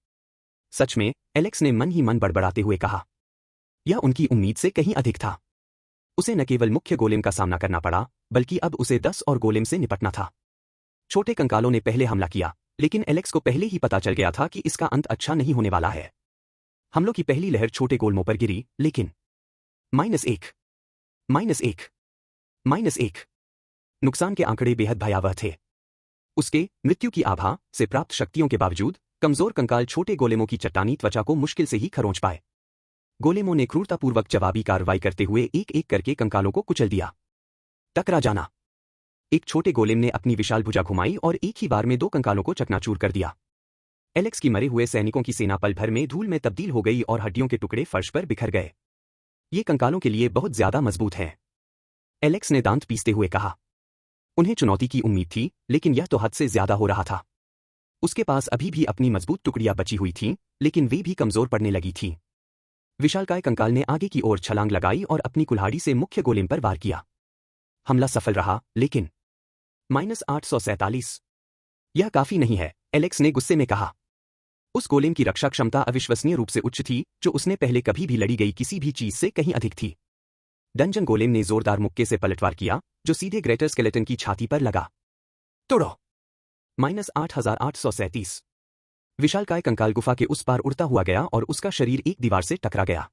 सच में, एलेक्स ने मन ही मन बड़बड़ाते हुए कहा। यह उनकी उम्मीद से कहीं अधिक था। उसे न केवल मुख्य गोलेम का सामना करना पड़ा, बल्कि अब उसे 10 और गोलेम से निपटना था। छोटे कंकालों ने पहले हमला किया, लेकिन एलेक्स को पहले ही पता चल गया था कि इसका अंत अच्छा नहीं होने वाला है। हमलों की पहली लहर छोटे गोलेमों पर गिरी, लेकिन -1, -1, -1। नुकसान के आंकड़े बेहद भयावह थे। उसके मृत्यु की आभा से प्राप्त शक्तियों के बावजूद कमजोर कंकाल छोटे गोलेमों की चट्टानी त्वचा को मुश्किल से ही खरोंच पाए। गोलेमों ने क्रूरतापूर्वक जवाबी कार्रवाई करते हुए एक एक करके कंकालों को कुचल दिया। टकरा जाना। एक छोटे गोलेम ने अपनी विशाल भुजा घुमाई और एक ही बार में 2 कंकालों को चकनाचूर कर दिया। एलेक्स की मरे हुए सैनिकों की सेना पल भर में धूल में तब्दील हो गई और हड्डियों के टुकड़े फर्श पर बिखर गए। ये कंकालों के लिए बहुत ज्यादा मजबूत हैं, एलेक्स ने दांत पीसते हुए कहा। उन्हें चुनौती की उम्मीद थी, लेकिन यह तो हद से ज्यादा हो रहा था। उसके पास अभी भी अपनी मजबूत टुकड़ियां बची हुई थीं, लेकिन वे भी कमजोर पड़ने लगी थीं। विशालकाय कंकाल ने आगे की ओर छलांग लगाई और अपनी कुल्हाड़ी से मुख्य गोलेम पर वार किया। हमला सफल रहा, लेकिन -847। यह काफी नहीं है, एलेक्स ने गुस्से में कहा। उस गोलेम की रक्षा क्षमता अविश्वसनीय रूप से उच्च थी, जो उसने पहले कभी भी लड़ी गई किसी भी चीज से कहीं अधिक थी। डंजन गोलेम ने जोरदार मुक्के से पलटवार किया, जो सीधे ग्रेटर स्केलेटन की छाती पर लगा। तोड़ो। -8837। विशालकाय कंकाल गुफा के उस पार उड़ता हुआ गया और उसका शरीर एक दीवार से टकरा गया।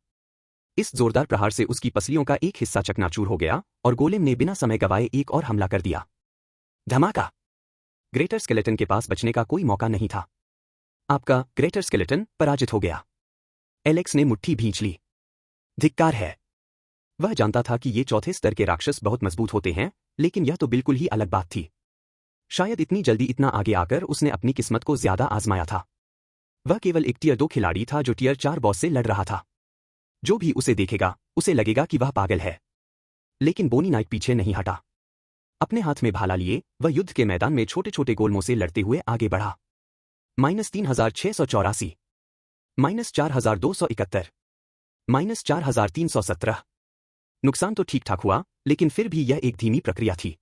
इस जोरदार प्रहार से उसकी पसलियों का एक हिस्सा चकनाचूर हो गया और गोलेम ने बिना समय गवाए एक और हमला कर दिया। धमाका। ग्रेटर स्केलेटन के पास बचने का कोई मौका नहीं था। आपका ग्रेटर स्केलेटन पराजित हो गया। एलेक्स ने मुट्ठी भींच ली। धिक्कार है। वह जानता था कि ये चौथे स्तर के राक्षस बहुत मजबूत होते हैं, लेकिन यह तो बिल्कुल ही अलग बात थी। शायद इतनी जल्दी इतना आगे आकर उसने अपनी किस्मत को ज्यादा आजमाया था। वह केवल एक टियर 2 खिलाड़ी था जो टियर 4 बॉस से लड़ रहा था। जो भी उसे देखेगा, उसे लगेगा कि वह पागल है। लेकिन बोनी नाइट पीछे नहीं हटा। अपने हाथ में भाला लिए वह युद्ध के मैदान में छोटे छोटे गोलमों से लड़ते हुए आगे बढ़ा। -3684, -4271, -4317। नुकसान तो ठीक ठाक हुआ, लेकिन फिर भी यह एक धीमी प्रक्रिया थी।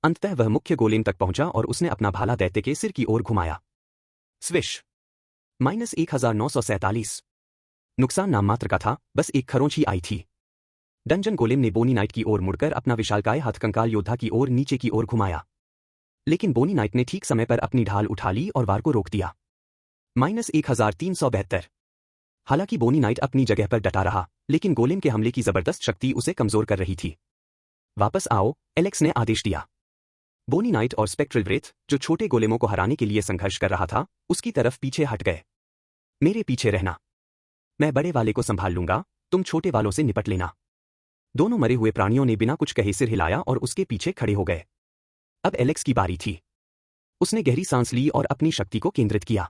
अंततः वह मुख्य गोलेम तक पहुंचा और उसने अपना भाला दैत्य के सिर की ओर घुमाया। स्विश। -1947। नुकसान नाममात्र का था, बस एक खरोंच ही आई थी। डंजन गोलेम ने बोनी नाइट की ओर मुड़कर अपना विशालकाय हाथ कंकाल योद्धा की ओर नीचे की ओर घुमाया। लेकिन बोनी नाइट ने ठीक समय पर अपनी ढाल उठा ली और वार को रोक दिया। -1372। हालांकि बोनी नाइट अपनी जगह पर डटा रहा, लेकिन गोलेम के हमले की जबरदस्त शक्ति उसे कमजोर कर रही थी। वापस आओ, एलेक्स ने आदेश दिया। बोनी नाइट और स्पेक्ट्रल व्रेथ, जो छोटे गोलेमों को हराने के लिए संघर्ष कर रहा था, उसकी तरफ पीछे हट गए। मेरे पीछे रहना। मैं बड़े वाले को संभाल लूंगा, तुम छोटे वालों से निपट लेना। दोनों मरे हुए प्राणियों ने बिना कुछ कहे सिर हिलाया और उसके पीछे खड़े हो गए। अब एलेक्स की बारी थी। उसने गहरी सांस ली और अपनी शक्ति को केंद्रित किया।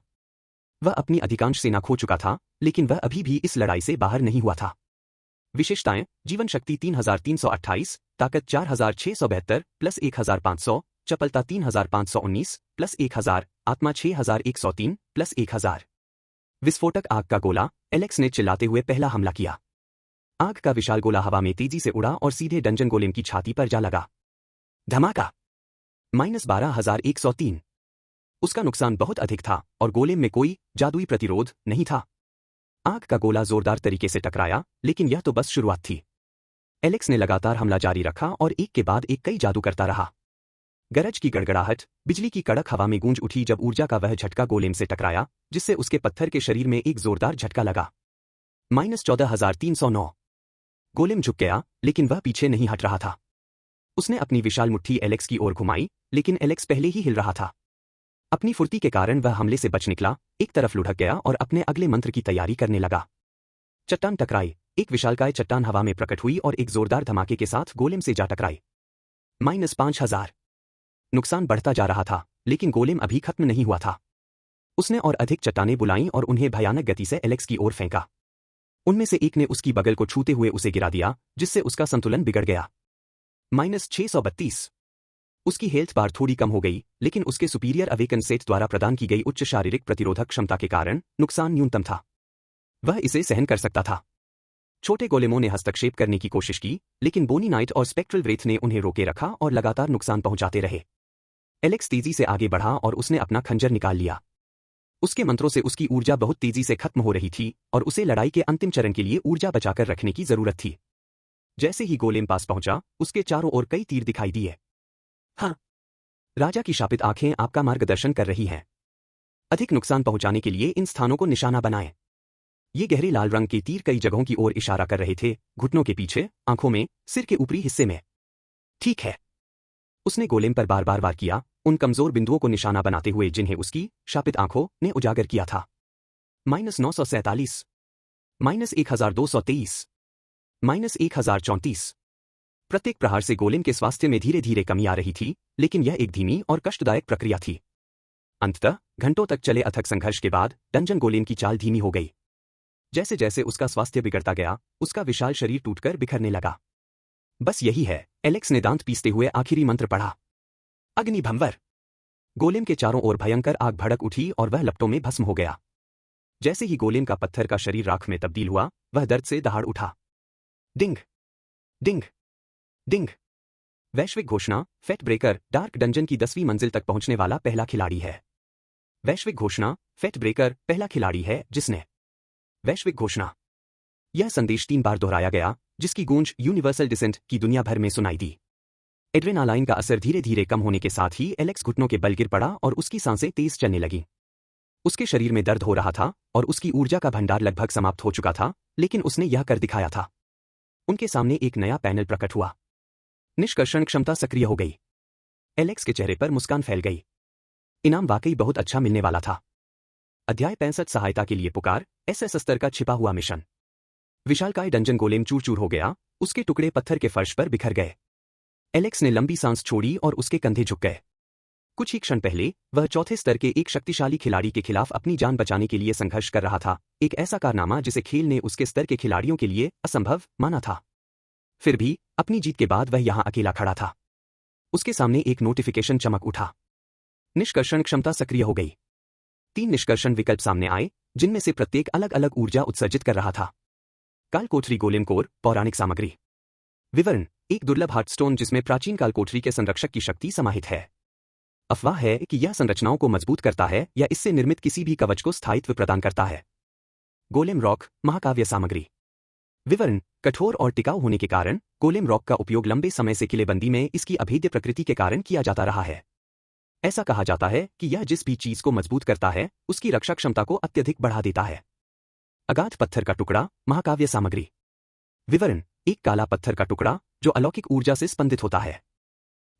वह अपनी अधिकांश सेना खो चुका था, लेकिन वह अभी भी इस लड़ाई से बाहर नहीं हुआ था। विशेषताएं: जीवन शक्ति 3328, ताकत 4672 + 1500, चपलता 3519 + 1000, आत्मा 6103 + 1000। विस्फोटक आग का गोला। एलेक्स ने चिल्लाते हुए पहला हमला किया। आग का विशाल गोला हवा में तेजी से उड़ा और सीधे डंजन गोलेम की छाती पर जा लगा। धमाका। -12103। उसका नुकसान बहुत अधिक था और गोलेम में कोई जादुई प्रतिरोध नहीं था। आग का गोला जोरदार तरीके से टकराया, लेकिन यह तो बस शुरुआत थी। एलेक्स ने लगातार हमला जारी रखा और एक के बाद एक कई जादू करता रहा। गरज की गड़गड़ाहट, बिजली की कड़क हवा में गूंज उठी जब ऊर्जा का वह झटका गोलेम से टकराया, जिससे उसके पत्थर के शरीर में एक जोरदार झटका लगा। -14309। गोलेम झुक गया, लेकिन वह पीछे नहीं हट रहा था। उसने अपनी विशाल मुट्ठी एलेक्स की ओर घुमाई, लेकिन एलेक्स पहले ही हिल रहा था। अपनी फुर्ती के कारण वह हमले से बच निकला, एक तरफ लुढ़क गया और अपने अगले मंत्र की तैयारी करने लगा। चट्टान टकराई। एक विशालकाय चट्टान हवा में प्रकट हुई और एक जोरदार धमाके के साथ गोलेम से जा टकराई। -5000। नुकसान बढ़ता जा रहा था, लेकिन गोलेम अभी खत्म नहीं हुआ था। उसने और अधिक चट्टानें बुलाईं और उन्हें भयानक गति से एलेक्स की ओर फेंका। उनमें से एक ने उसकी बगल को छूते हुए उसे गिरा दिया, जिससे उसका संतुलन बिगड़ गया। -632। उसकी हेल्थ बार थोड़ी कम हो गई, लेकिन उसके सुपीरियर अवेकन सेट द्वारा प्रदान की गई उच्च शारीरिक प्रतिरोधक क्षमता के कारण नुकसान न्यूनतम था। वह इसे सहन कर सकता था। छोटे गोलेमों ने हस्तक्षेप करने की कोशिश की, लेकिन बोनी नाइट और स्पेक्ट्रल व्रेथ ने उन्हें रोके रखा और लगातार नुकसान पहुंचाते रहे। एलेक्स तेजी से आगे बढ़ा और उसने अपना खंजर निकाल लिया। उसके मंत्रों से उसकी ऊर्जा बहुत तेजी से खत्म हो रही थी और उसे लड़ाई के अंतिम चरण के लिए ऊर्जा बचाकर रखने की जरूरत थी। जैसे ही गोलेम पास पहुंचा, उसके चारों ओर कई तीर दिखाई दिए। हाँ, राजा की शापित आंखें आपका मार्गदर्शन कर रही हैं। अधिक नुकसान पहुंचाने के लिए इन स्थानों को निशाना बनाएं। ये गहरे लाल रंग के तीर कई जगहों की ओर इशारा कर रहे थे, घुटनों के पीछे, आंखों में, सिर के ऊपरी हिस्से में। ठीक है। उसने गोलेम पर बार बार वार किया, उन कमजोर बिंदुओं को निशाना बनाते हुए जिन्हें उसकी शापित आंखों ने उजागर किया था। -947, -1223, -1034। प्रत्येक प्रहार से गोलेम के स्वास्थ्य में धीरे धीरे कमी आ रही थी, लेकिन यह एक धीमी और कष्टदायक प्रक्रिया थी। अंततः घंटों तक चले अथक संघर्ष के बाद डंजन गोलेम की चाल धीमी हो गई। जैसे जैसे उसका स्वास्थ्य बिगड़ता गया, उसका विशाल शरीर टूटकर बिखरने लगा। बस यही है, एलेक्स ने दांत पीसते हुए आखिरी मंत्र पढ़ा। अग्निभंवर। गोलेम के चारों ओर भयंकर आग भड़क उठी और वह लपटों में भस्म हो गया। जैसे ही गोलेम का पत्थर का शरीर राख में तब्दील हुआ, वह दर्द से दहाड़ उठा। डिंग, डिंग, डिंग। वैश्विक घोषणा, फेट ब्रेकर डार्क डंजन की 10वीं मंजिल तक पहुंचने वाला पहला खिलाड़ी है। वैश्विक घोषणा, फेट ब्रेकर पहला खिलाड़ी है जिसने वैश्विक घोषणा यह संदेश 3 बार दोहराया गया, जिसकी गूंज यूनिवर्सल डिसेंट की दुनिया भर में सुनाई दी। एड्रेनालाइन का असर धीरे धीरे कम होने के साथ ही एलेक्स घुटनों के बल गिर पड़ा और उसकी सांसें तेज चलने लगी। उसके शरीर में दर्द हो रहा था और उसकी ऊर्जा का भंडार लगभग समाप्त हो चुका था, लेकिन उसने यह कर दिखाया था। उनके सामने एक नया पैनल प्रकट हुआ। निष्कर्षण क्षमता सक्रिय हो गई। एलेक्स के चेहरे पर मुस्कान फैल गई। इनाम वाकई बहुत अच्छा मिलने वाला था। अध्याय 65 सहायता के लिए पुकार, एसएस स्तर का छिपा हुआ मिशन। विशालकाय डंजन गोलेम चूर चूर हो गया, उसके टुकड़े पत्थर के फर्श पर बिखर गए। एलेक्स ने लंबी सांस छोड़ी और उसके कंधे झुक गए। कुछ ही क्षण पहले वह चौथे स्तर के एक शक्तिशाली खिलाड़ी के खिलाफ अपनी जान बचाने के लिए संघर्ष कर रहा था, एक ऐसा कारनामा जिसे खेल ने उसके स्तर के खिलाड़ियों के लिए असंभव माना था। फिर भी अपनी जीत के बाद वह यहां अकेला खड़ा था। उसके सामने एक नोटिफिकेशन चमक उठा। निष्कर्षण क्षमता सक्रिय हो गई। 3 निष्कर्षण विकल्प सामने आए, जिनमें से प्रत्येक अलग अलग ऊर्जा उत्सर्जित कर रहा था। कालकोठरी गोलेम कोर, पौराणिक सामग्री। विवरण: एक दुर्लभ हार्टस्टोन जिसमें प्राचीन कालकोठरी के संरक्षक की शक्ति समाहित है। अफवाह है कि यह संरचनाओं को मजबूत करता है या इससे निर्मित किसी भी कवच को स्थायित्व प्रदान करता है। गोलेम रॉक, महाकाव्य सामग्री। विवरण: कठोर और टिकाऊ होने के कारण गोलेम रॉक का उपयोग लंबे समय से किलेबंदी में इसकी अभेद्य प्रकृति के कारण किया जाता रहा है। ऐसा कहा जाता है कि यह जिस भी चीज को मजबूत करता है उसकी रक्षा क्षमता को अत्यधिक बढ़ा देता है। अगाध पत्थर का टुकड़ा, महाकाव्य सामग्री। विवरण: एक काला पत्थर का टुकड़ा जो अलौकिक ऊर्जा से स्पंदित होता है।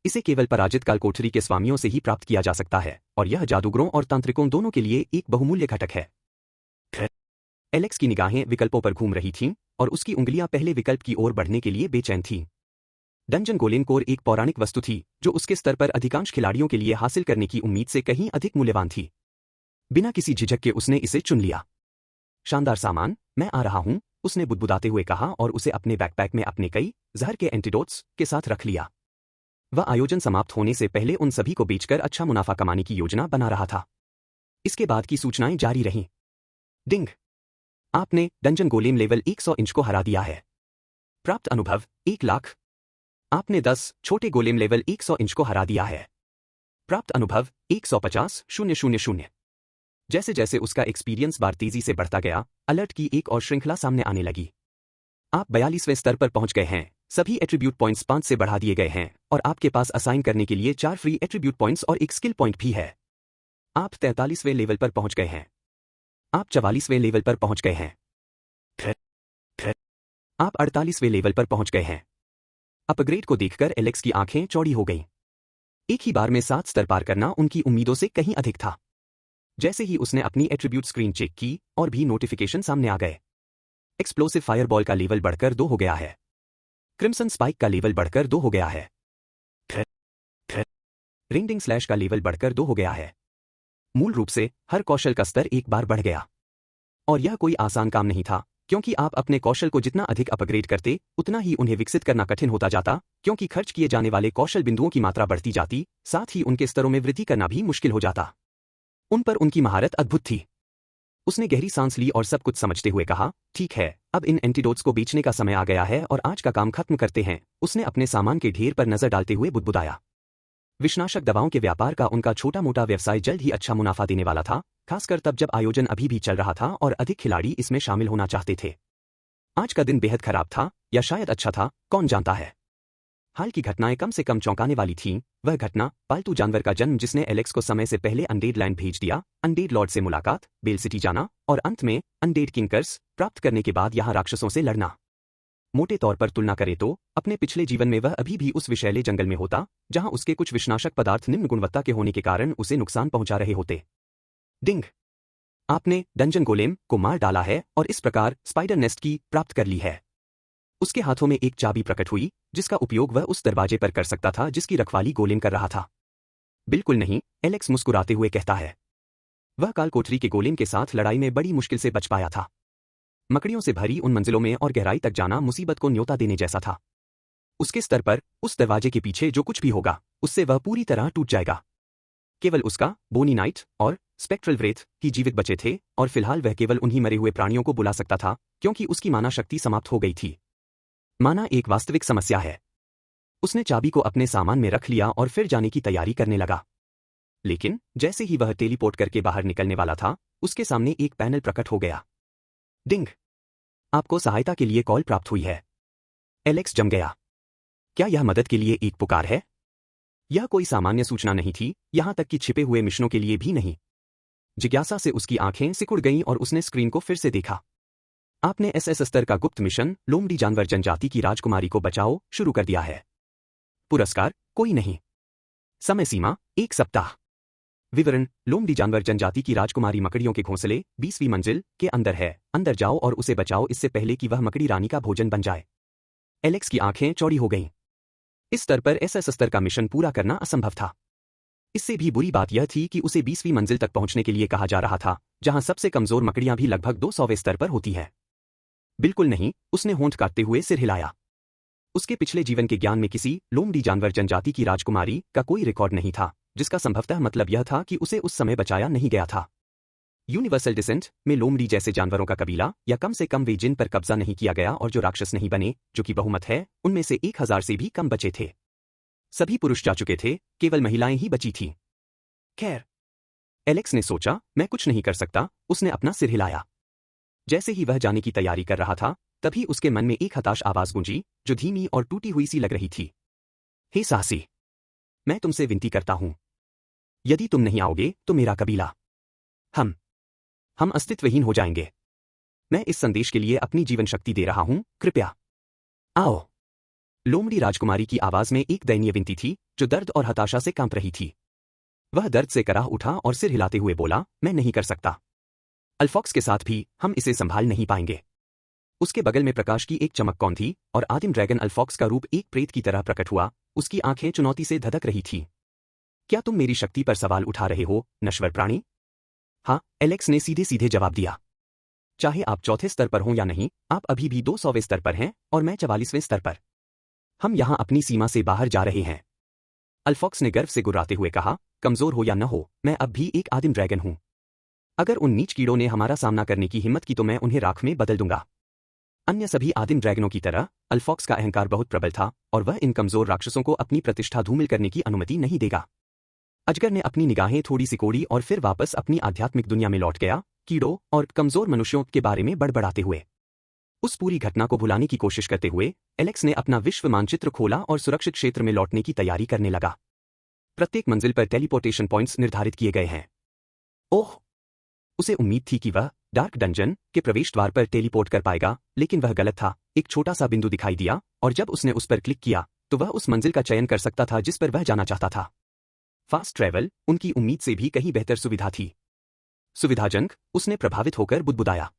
इसे केवल पराजित कालकोठरी के स्वामियों से ही प्राप्त किया जा सकता है और यह जादूगरों और तांत्रिकों दोनों के लिए एक बहुमूल्य घटक है। एलेक्स की निगाहें विकल्पों पर घूम रही थीं और उसकी उंगलियां पहले विकल्प की ओर बढ़ने के लिए बेचैन थीं। डंजन गोलेम कोर एक पौराणिक वस्तु थी जो उसके स्तर पर अधिकांश खिलाड़ियों के लिए हासिल करने की उम्मीद से कहीं अधिक मूल्यवान थी। बिना किसी झिझक के उसने इसे चुन लिया। शानदार सामान, मैं आ रहा हूं, उसने बुदबुदाते हुए कहा और उसे अपने बैकपैक में अपने कई जहर के एंटीडोट्स के साथ रख लिया। वह आयोजन समाप्त होने से पहले उन सभी को बेचकर अच्छा मुनाफा कमाने की योजना बना रहा था। इसके बाद की सूचनाएं जारी रहीं। डिंग! आपने डंजन गोलेम लेवल 100 इंच को हरा दिया है। प्राप्त अनुभव 1 लाख। आपने 10 छोटे गोलेम लेवल 100 इंच को हरा दिया है। प्राप्त अनुभव 150,000। जैसे जैसे उसका एक्सपीरियंस बार तेजी से बढ़ता गया, अलर्ट की एक और श्रृंखला सामने आने लगी। आप 42वें स्तर पर पहुंच गए हैं, सभी एट्रीब्यूट पॉइंट्स 5 से बढ़ा दिए गए हैं और आपके पास असाइन करने के लिए 4 फ्री एट्रीब्यूट पॉइंट्स और एक स्किल पॉइंट भी है। आप 43वें लेवल पर पहुंच गए हैं। आप 44वें लेवल पर पहुंच गए हैं। आप 48वें लेवल पर पहुंच गए हैं। अपग्रेड को देखकर एलेक्स की आंखें चौड़ी हो गईं। एक ही बार में 7 स्तर पार करना उनकी उम्मीदों से कहीं अधिक था। जैसे ही उसने अपनी एट्रीब्यूट स्क्रीन चेक की और भी नोटिफिकेशन सामने आ गए। एक्सप्लोसिव फायरबॉल का लेवल बढ़कर 2 हो गया है। क्रिम्सन स्पाइक का लेवल बढ़कर 2 हो गया है। रिंडिंग स्लैश का लेवल बढ़कर 2 हो गया है। मूल रूप से हर कौशल का स्तर एक बार बढ़ गया। और यह कोई आसान काम नहीं था, क्योंकि आप अपने कौशल को जितना अधिक अपग्रेड करते उतना ही उन्हें विकसित करना कठिन होता जाता, क्योंकि खर्च किए जाने वाले कौशल बिंदुओं की मात्रा बढ़ती जाती, साथ ही उनके स्तरों में वृद्धि करना भी मुश्किल हो जाता। उन पर उनकी महारत अद्भुत थी। उसने गहरी सांस ली और सब कुछ समझते हुए कहा, ठीक है, अब इन एंटीडोट्स को बेचने का समय आ गया है और आज का काम खत्म करते हैं। उसने अपने सामान के ढेर पर नजर डालते हुए बुदबुदाया। विषनाशक दवाओं के व्यापार का उनका छोटा मोटा व्यवसाय जल्द ही अच्छा मुनाफा देने वाला था, खासकर तब जब आयोजन अभी भी चल रहा था और अधिक खिलाड़ी इसमें शामिल होना चाहते थे। आज का दिन बेहद खराब था, या शायद अच्छा था, कौन जानता है। हाल की घटनाएं कम से कम चौंकाने वाली थीं। वह घटना, पालतू जानवर का जन्म जिसने एलेक्स को समय से पहले अनडेड लैंड भेज दिया, अनडेड लॉर्ड से मुलाकात, बेल सिटी जाना और अंत में अनडेड किंकर्स प्राप्त करने के बाद यहां राक्षसों से लड़ना। मोटे तौर पर तुलना करें तो अपने पिछले जीवन में वह अभी भी उस विषैले जंगल में होता, जहां उसके कुछ विषनाशक पदार्थ निम्न गुणवत्ता के होने के कारण उसे नुकसान पहुंचा रहे होते। डिंग! आपने डंजन गोलेम को मार डाला है और इस प्रकार स्पाइडर नेस्ट की प्राप्त कर ली है। उसके हाथों में एक चाबी प्रकट हुई, जिसका उपयोग वह उस दरवाजे पर कर सकता था जिसकी रखवाली गोलेम कर रहा था। बिल्कुल नहीं, एलेक्स मुस्कुराते हुए कहता है। वह कालकोठरी के गोलेम के साथ लड़ाई में बड़ी मुश्किल से बच पाया था। मकड़ियों से भरी उन मंजिलों में और गहराई तक जाना मुसीबत को न्योता देने जैसा था। उसके स्तर पर, उस दरवाजे के पीछे जो कुछ भी होगा, उससे वह पूरी तरह टूट जाएगा। केवल उसका, बोनी नाइट और स्पेक्ट्रल व्रेथ ही जीवित बचे थे और फिलहाल वह केवल उन्हीं मरे हुए प्राणियों को बुला सकता था, क्योंकि उसकी माना शक्ति समाप्त हो गई थी। माना एक वास्तविक समस्या है। उसने चाबी को अपने सामान में रख लिया और फिर जाने की तैयारी करने लगा। लेकिन जैसे ही वह टेलीपोर्ट करके बाहर निकलने वाला था, उसके सामने एक पैनल प्रकट हो गया। डिंग! आपको सहायता के लिए कॉल प्राप्त हुई है। एलेक्स जम गया। क्या यह मदद के लिए एक पुकार है? यह कोई सामान्य सूचना नहीं थी, यहां तक कि छिपे हुए मिशनों के लिए भी नहीं। जिज्ञासा से उसकी आंखें सिकुड़ गईं और उसने स्क्रीन को फिर से देखा। आपने एसएस स्तर का गुप्त मिशन लोमड़ी जानवर जनजाति की राजकुमारी को बचाओ शुरू कर दिया है। पुरस्कार कोई नहीं। समय सीमा 1 सप्ताह। विवरण लोमड़ी जानवर जनजाति की राजकुमारी मकड़ियों के घोंसले 20वीं मंजिल के अंदर है। अंदर जाओ और उसे बचाओ इससे पहले कि वह मकड़ी रानी का भोजन बन जाए। एलेक्स की आंखें चौड़ी हो गईं। इस स्तर पर एसएस स्तर का मिशन पूरा करना असंभव था। इससे भी बुरी बात यह थी कि उसे 20वीं मंजिल तक पहुंचने के लिए कहा जा रहा था, जहां सबसे कमजोर मकड़ियां भी लगभग 200वें स्तर पर होती हैं। बिल्कुल नहीं, उसने होंठ काटते हुए सिर हिलाया। उसके पिछले जीवन के ज्ञान में किसी लोमड़ी जानवर जनजाति की राजकुमारी का कोई रिकॉर्ड नहीं था, जिसका संभवतः मतलब यह था कि उसे उस समय बचाया नहीं गया था। यूनिवर्सल डिसेंट में लोमड़ी जैसे जानवरों का कबीला, या कम से कम वे जिन पर कब्जा नहीं किया गया और जो राक्षस नहीं बने, जो कि बहुमत है, उनमें से 1000 से भी कम बचे थे। सभी पुरुष जा चुके थे, केवल महिलाएं ही बची थीं। खैर, एलेक्स ने सोचा, मैं कुछ नहीं कर सकता, उसने अपना सिर हिलाया। जैसे ही वह जाने की तैयारी कर रहा था, तभी उसके मन में एक हताश आवाज गूंजी, जो धीमी और टूटी हुई सी लग रही थी। हे साहसी, मैं तुमसे विनती करता हूं। यदि तुम नहीं आओगे, तो मेरा कबीला, हम अस्तित्वहीन हो जाएंगे। मैं इस संदेश के लिए अपनी जीवन शक्ति दे रहा हूं, कृपया आओ। लोमड़ी राजकुमारी की आवाज में एक दयनीय विनती थी, जो दर्द और हताशा से कांप रही थी। वह दर्द से कराह उठा और सिर हिलाते हुए बोला, मैं नहीं कर सकता। अल्फॉक्स के साथ भी हम इसे संभाल नहीं पाएंगे। उसके बगल में प्रकाश की एक चमक कौन थी, और आदिम ड्रैगन अल्फॉक्स का रूप एक प्रेत की तरह प्रकट हुआ। उसकी आंखें चुनौती से धधक रही थी। क्या तुम मेरी शक्ति पर सवाल उठा रहे हो, नश्वर प्राणी? हाँ, एलेक्स ने सीधे सीधे जवाब दिया। चाहे आप चौथे स्तर पर हों या नहीं, आप अभी भी 200वें स्तर पर हैं, और मैं 44वें स्तर पर। हम यहां अपनी सीमा से बाहर जा रहे हैं। अल्फॉक्स ने गर्व से गुर्राते हुए कहा, कमजोर हो या न हो, मैं अब भी एक आदिम ड्रैगन हूं। अगर उन नीच कीड़ों ने हमारा सामना करने की हिम्मत की तो मैं उन्हें राख में बदल दूंगा। अन्य सभी आदिम ड्रैगनों की तरह अल्फॉक्स का अहंकार बहुत प्रबल था, और वह इन कमजोर राक्षसों को अपनी प्रतिष्ठा धूमिल करने की अनुमति नहीं देगा। अजगर ने अपनी निगाहें थोड़ी सिकोड़ी और फिर वापस अपनी आध्यात्मिक दुनिया में लौट गया, कीड़ों और कमजोर मनुष्यों के बारे में बड़बड़ाते हुए। उस पूरी घटना को भुलाने की कोशिश करते हुए एलेक्स ने अपना विश्व मानचित्र खोला और सुरक्षित क्षेत्र में लौटने की तैयारी करने लगा। प्रत्येक मंजिल पर टेलीपोर्टेशन पॉइंट्स निर्धारित किए गए हैं। ओह! उसे उम्मीद थी कि वह डार्क डंजन के प्रवेश द्वार पर टेलीपोर्ट कर पाएगा, लेकिन वह गलत था। एक छोटा सा बिंदु दिखाई दिया, और जब उसने उस पर क्लिक किया, तो वह उस मंजिल का चयन कर सकता था जिस पर वह जाना चाहता था। फास्ट ट्रैवल उनकी उम्मीद से भी कहीं बेहतर सुविधा थी। सुविधाजनक, उसने प्रभावित होकर बुदबुदाया।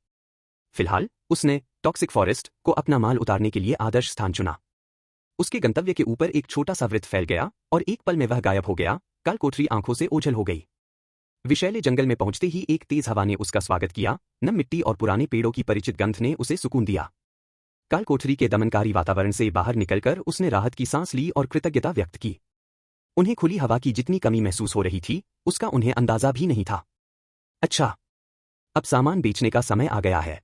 फिलहाल, उसने टॉक्सिक फॉरेस्ट को अपना माल उतारने के लिए आदर्श स्थान चुना। उसके गंतव्य के ऊपर एक छोटा सा वृत्त फैल गया, और एक पल में वह गायब हो गया। कालकोठरी आंखों से ओझल हो गई। विषैले जंगल में पहुंचते ही एक तेज हवा ने उसका स्वागत किया। नम मिट्टी और पुराने पेड़ों की परिचित गंध ने उसे सुकून दिया। कालकोठरी के दमनकारी वातावरण से बाहर निकलकर उसने राहत की सांस ली और कृतज्ञता व्यक्त की। उन्हें खुली हवा की जितनी कमी महसूस हो रही थी, उसका उन्हें अंदाजा भी नहीं था। अच्छा, अब सामान बेचने का समय आ गया है।